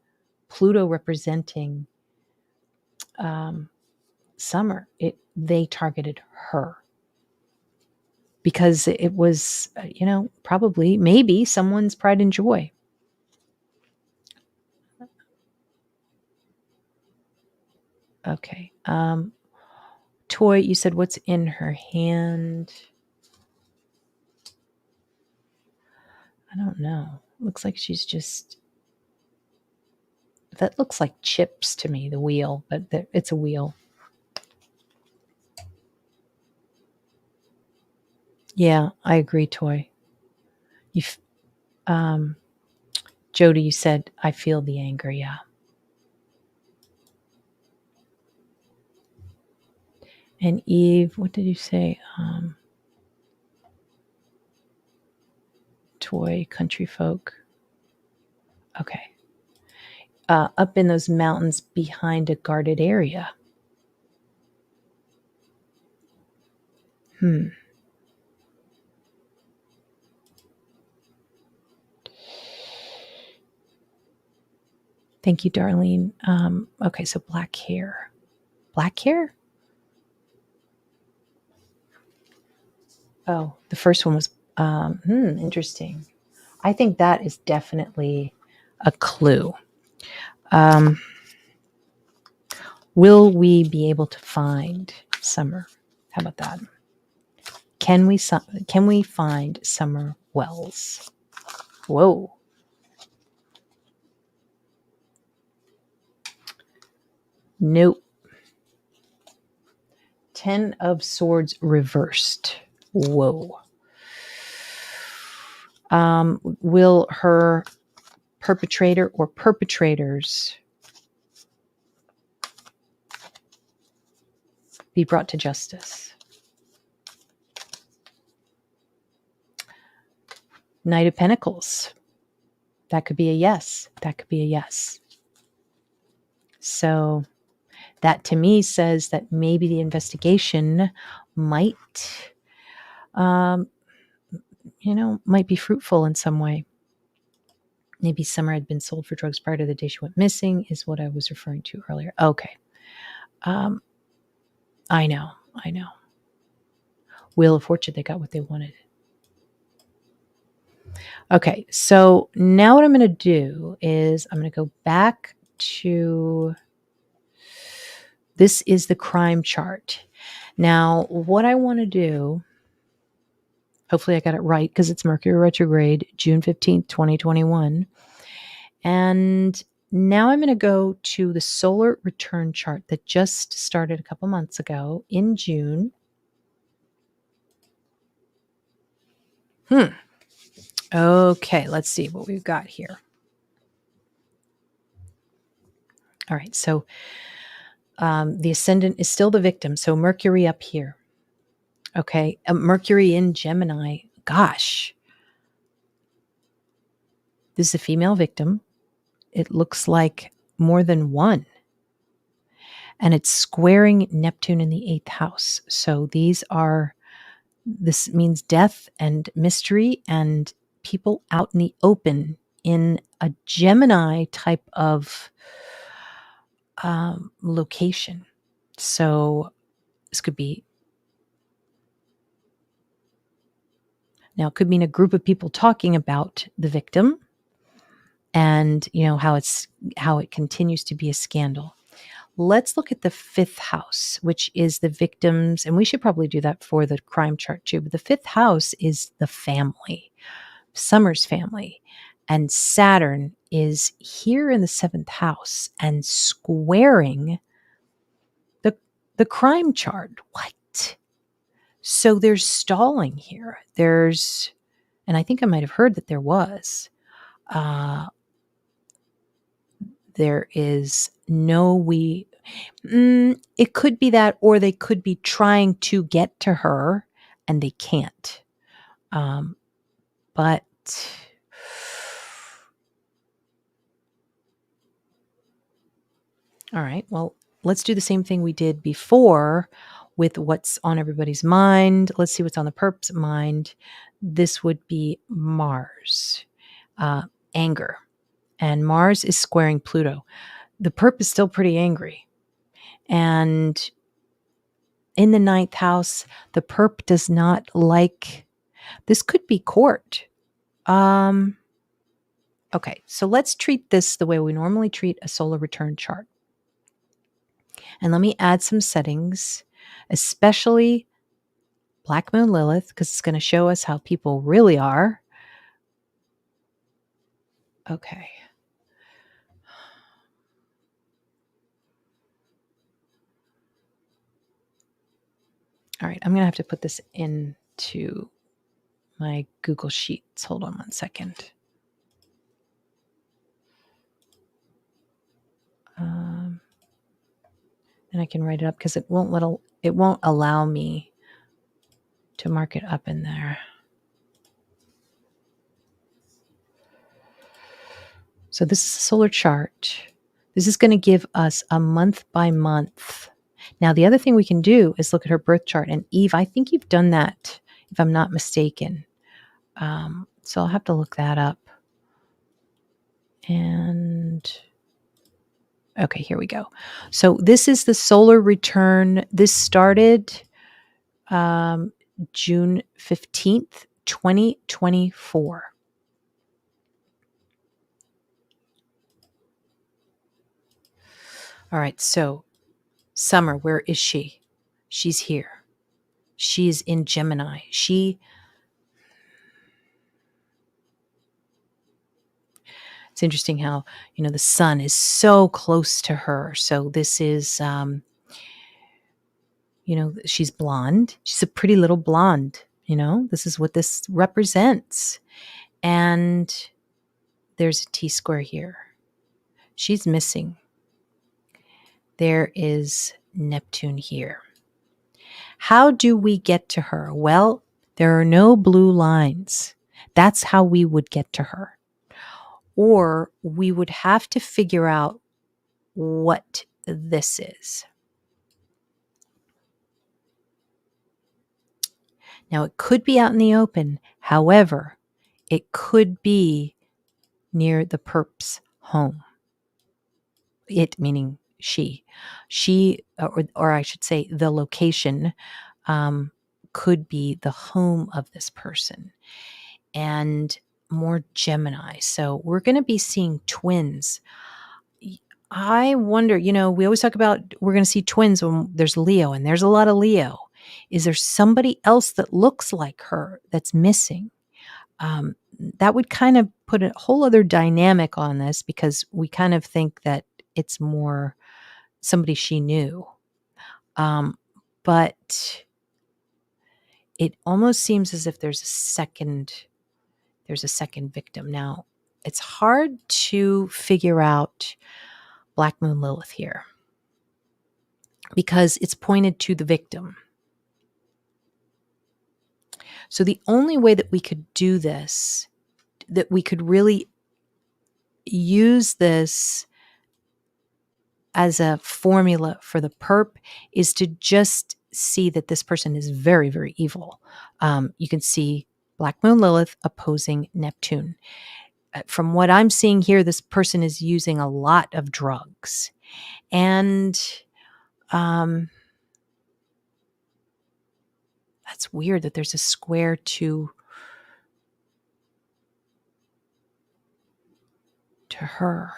Pluto representing Summer. They targeted her because it was, probably, maybe someone's pride and joy. Okay. Toy, you said what's in her hand? I don't know. Looks like she's just, that looks like chips to me, the wheel, but it's a wheel. Yeah, I agree, Toy. Jody, you said, I feel the anger. Yeah. And Eve, what did you say? Toy, country folk. Okay. Up in those mountains behind a guarded area. Thank you, Darlene. Okay, so black hair. Black hair? Oh, the first one was interesting. I think that is definitely a clue. Will we be able to find Summer? How about that? Can we find Summer Wells? Whoa. Nope. 10 of Swords reversed. Whoa. Will her perpetrator or perpetrators be brought to justice? Knight of Pentacles. That could be a yes. That could be a yes. So that to me says that maybe the investigation might, might be fruitful in some way. Maybe Summer had been sold for drugs prior to the day she went missing is what I was referring to earlier. Okay. I know. Wheel of Fortune, they got what they wanted. Okay, so now what I'm going to do is I'm going to go back to, this is the crime chart. Now, what I want to do, hopefully I got it right because it's Mercury Retrograde, June 15th, 2021. And now I'm going to go to the solar return chart that just started a couple months ago in June. Okay, let's see what we've got here. All right, so the ascendant is still the victim. So Mercury up here. Okay, Mercury in Gemini. Gosh. This is a female victim. It looks like more than one. And it's squaring Neptune in the 8th house. So these are This means death and mystery and people out in the open in a Gemini type of location. So this could be, now it could mean a group of people talking about the victim and how it continues to be a scandal. Let's look at the fifth house, which is the victims, and we should probably do that for the crime chart too. But the fifth house is the family, Summer's family, and Saturn is here in the seventh house and squaring the crime chart. What? So there's stalling here. And I think I might have heard that there was. There is it could be that, or they could be trying to get to her and they can't. But all right, well, let's do the same thing we did before with what's on everybody's mind. Let's see what's on the perp's mind. This would be Mars, anger. And Mars is squaring Pluto. The perp is still pretty angry. And in the ninth house, the perp does not like, this could be court. Okay, so let's treat this the way we normally treat a solar return chart. And let me add some settings, especially Black Moon Lilith, because it's going to show us how people really are. Okay. All right, I'm going to have to put this into my Google Sheets. Hold on one second. And I can write it up because it won't allow me to mark it up in there. So this is a solar chart. This is going to give us a month by month. Now, the other thing we can do is look at her birth chart. And Eve, I think you've done that, if I'm not mistaken. So I'll have to look that up. And okay, here we go. So this is the solar return. This started June 15th, 2024. All right, so Summer, where is she? She's here. She's in Gemini. It's interesting how, the sun is so close to her. So this is, she's blonde. She's a pretty little blonde. This is what this represents. And there's a T-square here. She's missing. There is Neptune here. How do we get to her? Well, there are no blue lines. That's how we would get to her. Or we would have to figure out what this is. Now, it could be out in the open. However, it could be near the perp's home. It meaning she, or I should say the location could be the home of this person. And more Gemini. So we're going to be seeing twins. I wonder, we always talk about we're going to see twins when there's Leo, and there's a lot of Leo. Is there somebody else that looks like her that's missing? That would kind of put a whole other dynamic on this, because we kind of think that it's more somebody she knew. But it almost seems as if there's a second victim. Now, it's hard to figure out Black Moon Lilith here because it's pointed to the victim. So the only way that we could do this, that we could really use this as a formula for the perp, is to just see that this person is very, very evil. You can see Black Moon Lilith opposing Neptune. From what I'm seeing here, this person is using a lot of drugs. And that's weird that there's a square to her.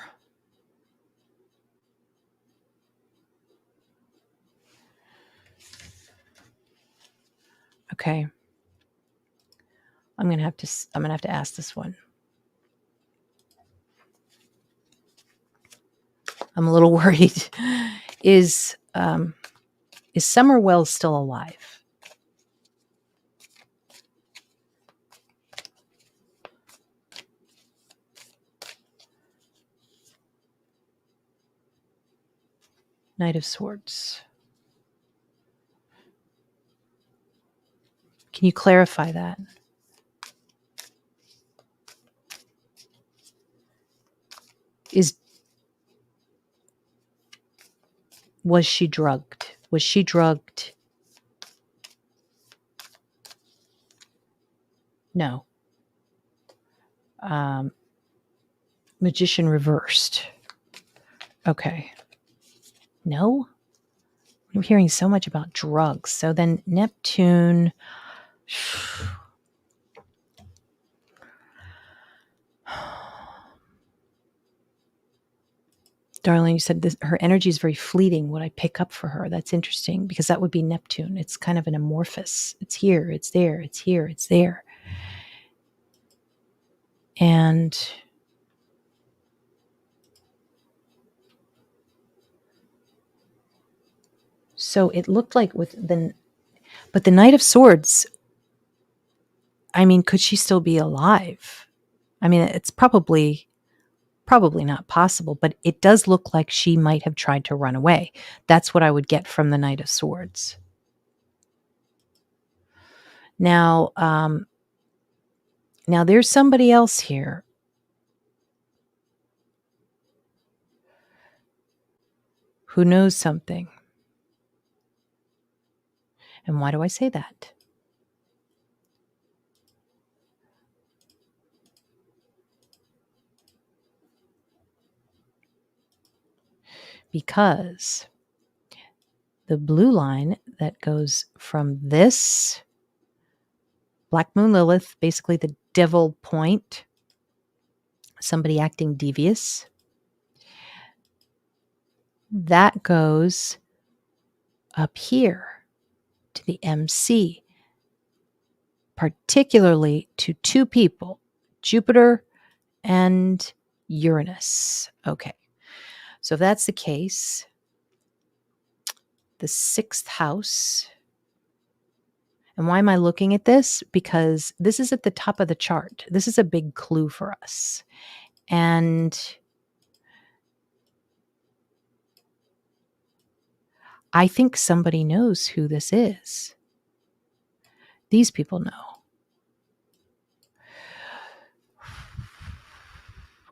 Okay. I'm going to have to ask this one. I'm a little worried. Is Summer Wells still alive? Knight of Swords. Can you clarify that? Was she drugged? Was she drugged? No. Magician reversed. Okay. No? I'm hearing so much about drugs. So then Neptune. Darling, you said this, her energy is very fleeting. What I pick up for her, that's interesting because that would be Neptune. It's kind of an amorphous. It's here, it's there, it's here, it's there. And so it looked like but the Knight of Swords, I mean, could she still be alive? I mean, it's probably not possible, but it does look like she might have tried to run away. That's what I would get from the Knight of Swords. Now there's somebody else here. Who knows something. And why do I say that? Because the blue line that goes from this Black Moon Lilith, basically the devil point, somebody acting devious, that goes up here to the MC, particularly to two people, Jupiter and Uranus. Okay. So if that's the case, the 6th house. And why am I looking at this? Because this is at the top of the chart. This is a big clue for us. And I think somebody knows who this is. These people know.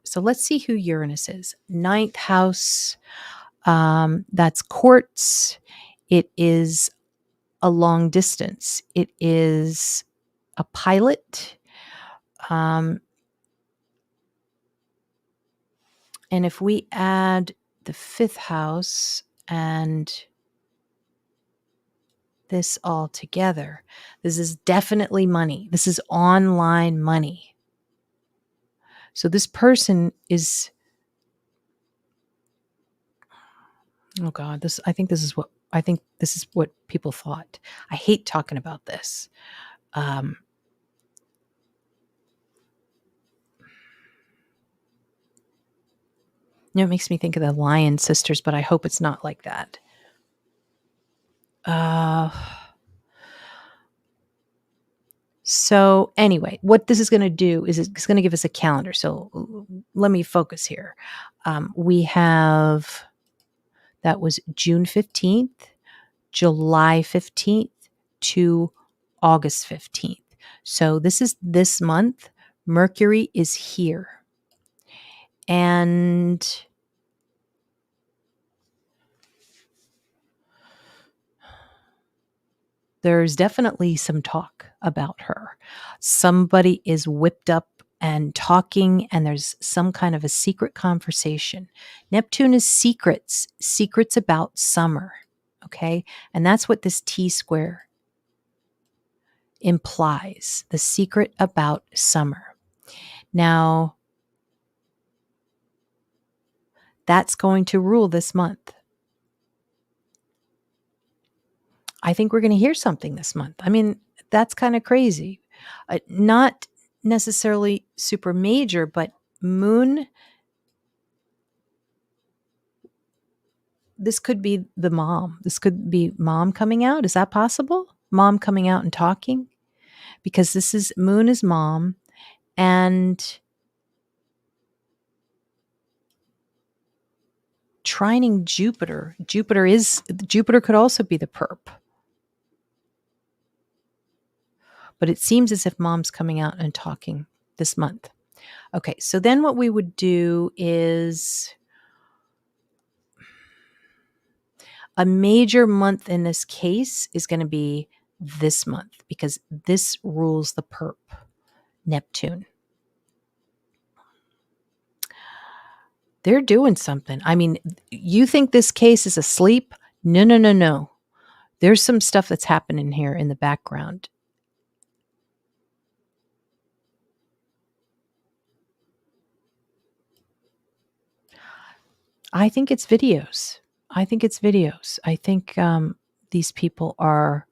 So let's see who Uranus is. 9th house. That's quartz. It is a long distance. It is a pilot. And if we add the 5th house and this all together, this is definitely money. This is online money. So this person is, oh God, I think this is what people thought. I hate talking about this. It makes me think of the Lion sisters, but I hope it's not like that. So anyway, what this is going to do is it's going to give us a calendar. So let me focus here. We have, that was June 15th, July 15th to August 15th. So this is this month. Mercury is here. And there's definitely some talk about her. Somebody is whipped up and talking, and there's some kind of a secret conversation. Neptune is secrets, secrets about summer. Okay. And that's what this T square implies, the secret about summer. Now, that's going to rule this month. I think we're going to hear something this month. I mean, that's kind of crazy. Not necessarily super major, but moon, this could be the mom. This could be mom coming out. Is that possible? Mom coming out and talking? Because this is moon is mom, and trining Jupiter. Jupiter could also be the perp. But it seems as if mom's coming out and talking this month. Okay, so then what we would do is a major month in this case is going to be this month, because this rules the perp, Neptune. They're doing something. I mean, you think this case is asleep? No, no, no, no. There's some stuff that's happening here in the background. I think it's videos. I think these people are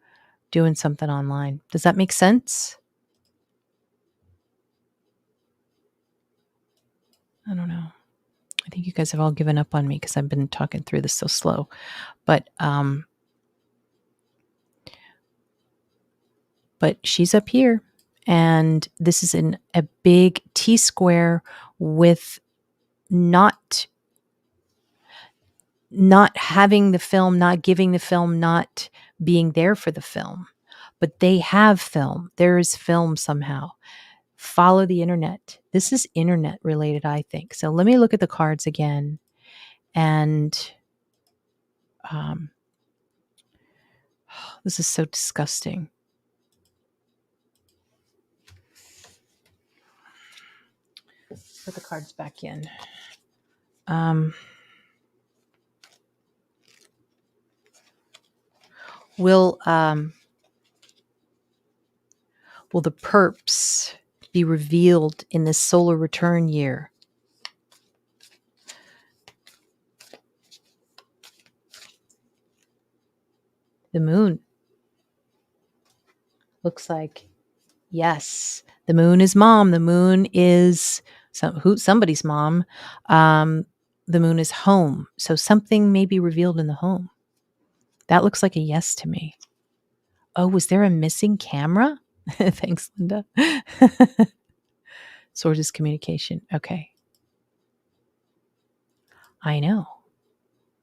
doing something online. Does that make sense? I don't know. I think you guys have all given up on me because I've been talking through this so slow. But she's up here, and this is in a big T square with not having the film, not giving the film, not being there for the film. But they have film. There is film somehow. Follow the internet. This is internet related, I think. So let me look at the cards again. And this is so disgusting. Put the cards back in. Will the perps be revealed in this solar return year? The moon. Looks like, yes, the moon is mom. The moon is somebody's mom. The moon is home. So something may be revealed in the home. That looks like a yes to me. Oh, was there a missing camera? Thanks, Linda. Sources communication. Okay. I know.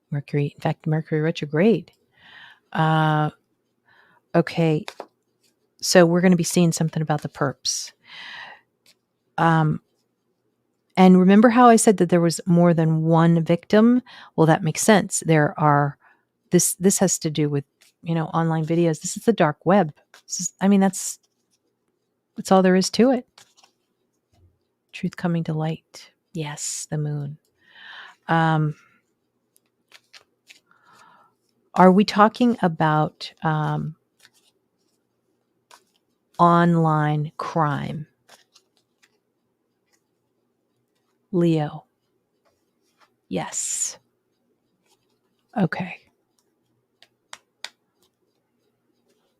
Mercury Retrograde. Okay. So we're going to be seeing something about the perps. And remember how I said that there was more than one victim? Well, that makes sense. This has to do with, online videos. This is the dark web. That's all there is to it. Truth coming to light. Yes, the moon. Are we talking about online crime? Leo. Yes. Okay.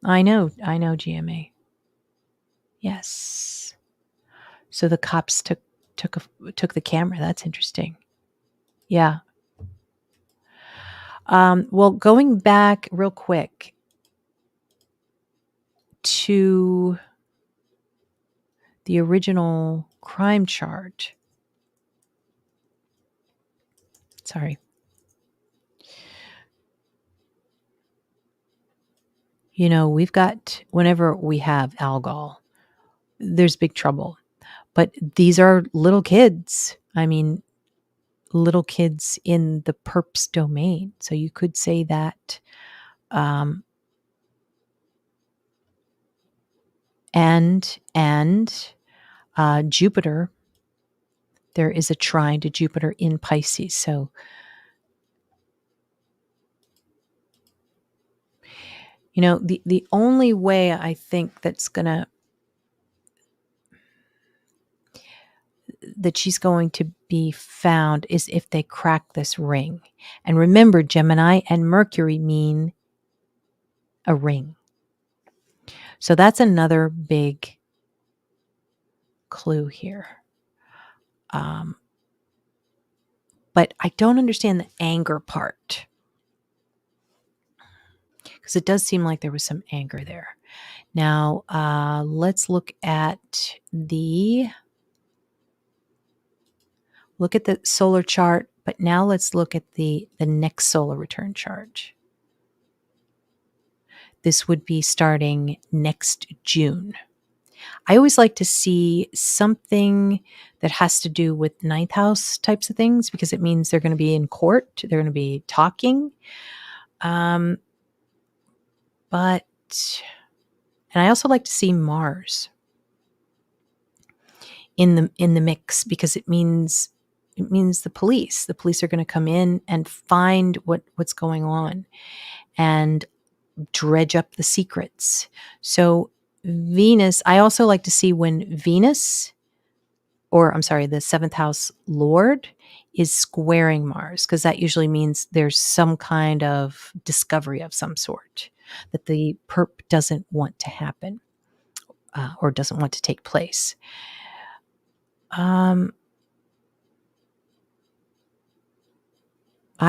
I know, GMA. Yes. So the cops took the camera. That's interesting. Yeah. Well, going back real quick to the original crime charge. Sorry. We've got, whenever we have algol, there's big trouble. But these are little kids. Little kids in the perps domain. So you could say that and Jupiter. There is a trine to Jupiter in Pisces. So, the only way I think that she's going to be found is if they crack this ring. And remember, Gemini and Mercury mean a ring. So that's another big clue here. But I don't understand the anger part, because it does seem like there was some anger there. Now, let's look at the solar chart, but now let's look at the next solar return chart. This would be starting next June. I always like to see something that has to do with ninth house types of things, because it means they're going to be in court. They're going to be talking. And I also like to see Mars in the mix, because it means the police. The police are going to come in and find what's going on and dredge up the secrets. So Venus, I also like to see when Venus, or I'm sorry, the seventh house Lord is squaring Mars, because that usually means there's some kind of discovery of some sort that the perp doesn't want to happen, or doesn't want to take place. I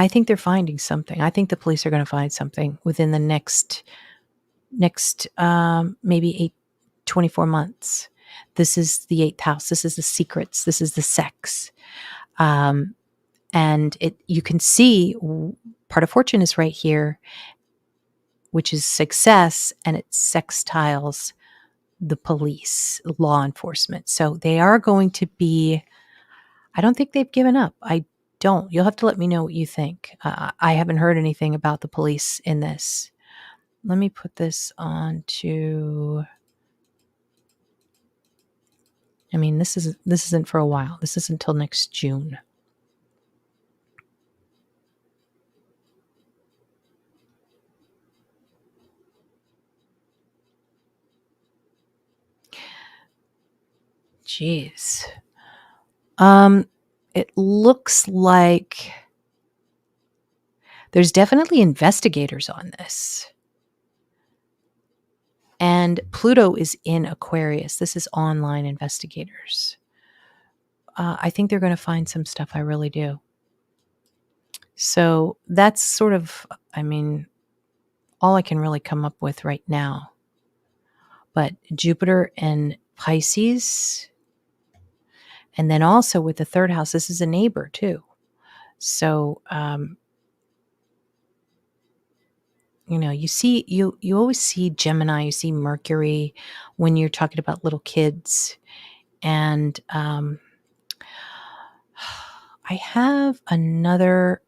think they're finding something. I think the police are going to find something within the next maybe 24 months. This is the eighth house. This is the secrets. This is the sex. And you can see part of fortune is right here, which is success, and it sextiles the police, law enforcement. So they are going to be, I don't think they've given up. I don't. You'll have to let me know what you think. I haven't heard anything about the police in this. Let me put this on to, this isn't for a while. This is until next June. Jeez. It looks like there's definitely investigators on this. And Pluto is in Aquarius. This is online investigators. I think they're going to find some stuff. I really do. So that's sort of, all I can really come up with right now. But Jupiter and Pisces, and then also with the third house, this is a neighbor too. So, you always see Gemini, you see Mercury when you're talking about little kids. And I have another,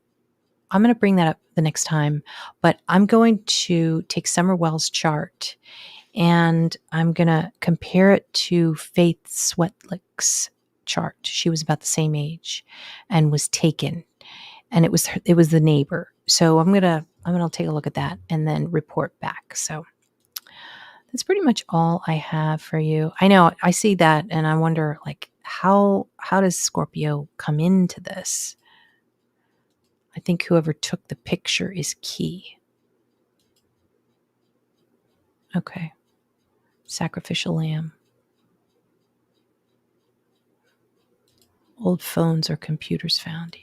I'm going to bring that up the next time, but I'm going to take Summer Wells' chart and I'm going to compare it to Faith Sweatlick's chart. She was about the same age and was taken, and it was the neighbor. So I'm going to take a look at that and then report back. So that's pretty much all I have for you. I know I see that and I wonder, like, how does Scorpio come into this? I think whoever took the picture is key. Okay. Sacrificial lamb. Old phones or computers found.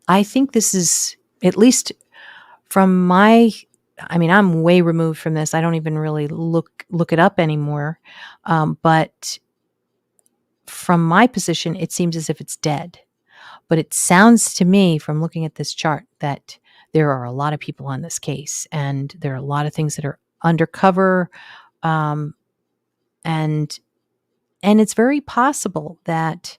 I think this is, at least from my, I'm way removed from this. I don't even really look it up anymore. But from my position, it seems as if it's dead. But it sounds to me, from looking at this chart, that there are a lot of people on this case, and there are a lot of things that are undercover. And it's very possible that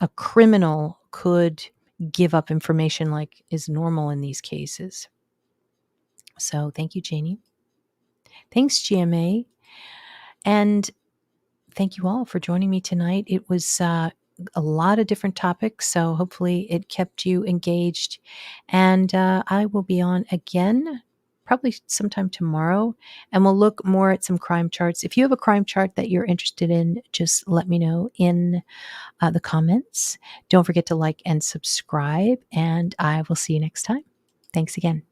a criminal could give up information like is normal in these cases. So thank you, Janie. Thanks, GMA. And thank you all for joining me tonight. It was a lot of different topics, so hopefully it kept you engaged. And I will be on again probably sometime tomorrow, and we'll look more at some crime charts. If you have a crime chart that you're interested in, just let me know in the comments. Don't forget to like and subscribe, and I will see you next time. Thanks again.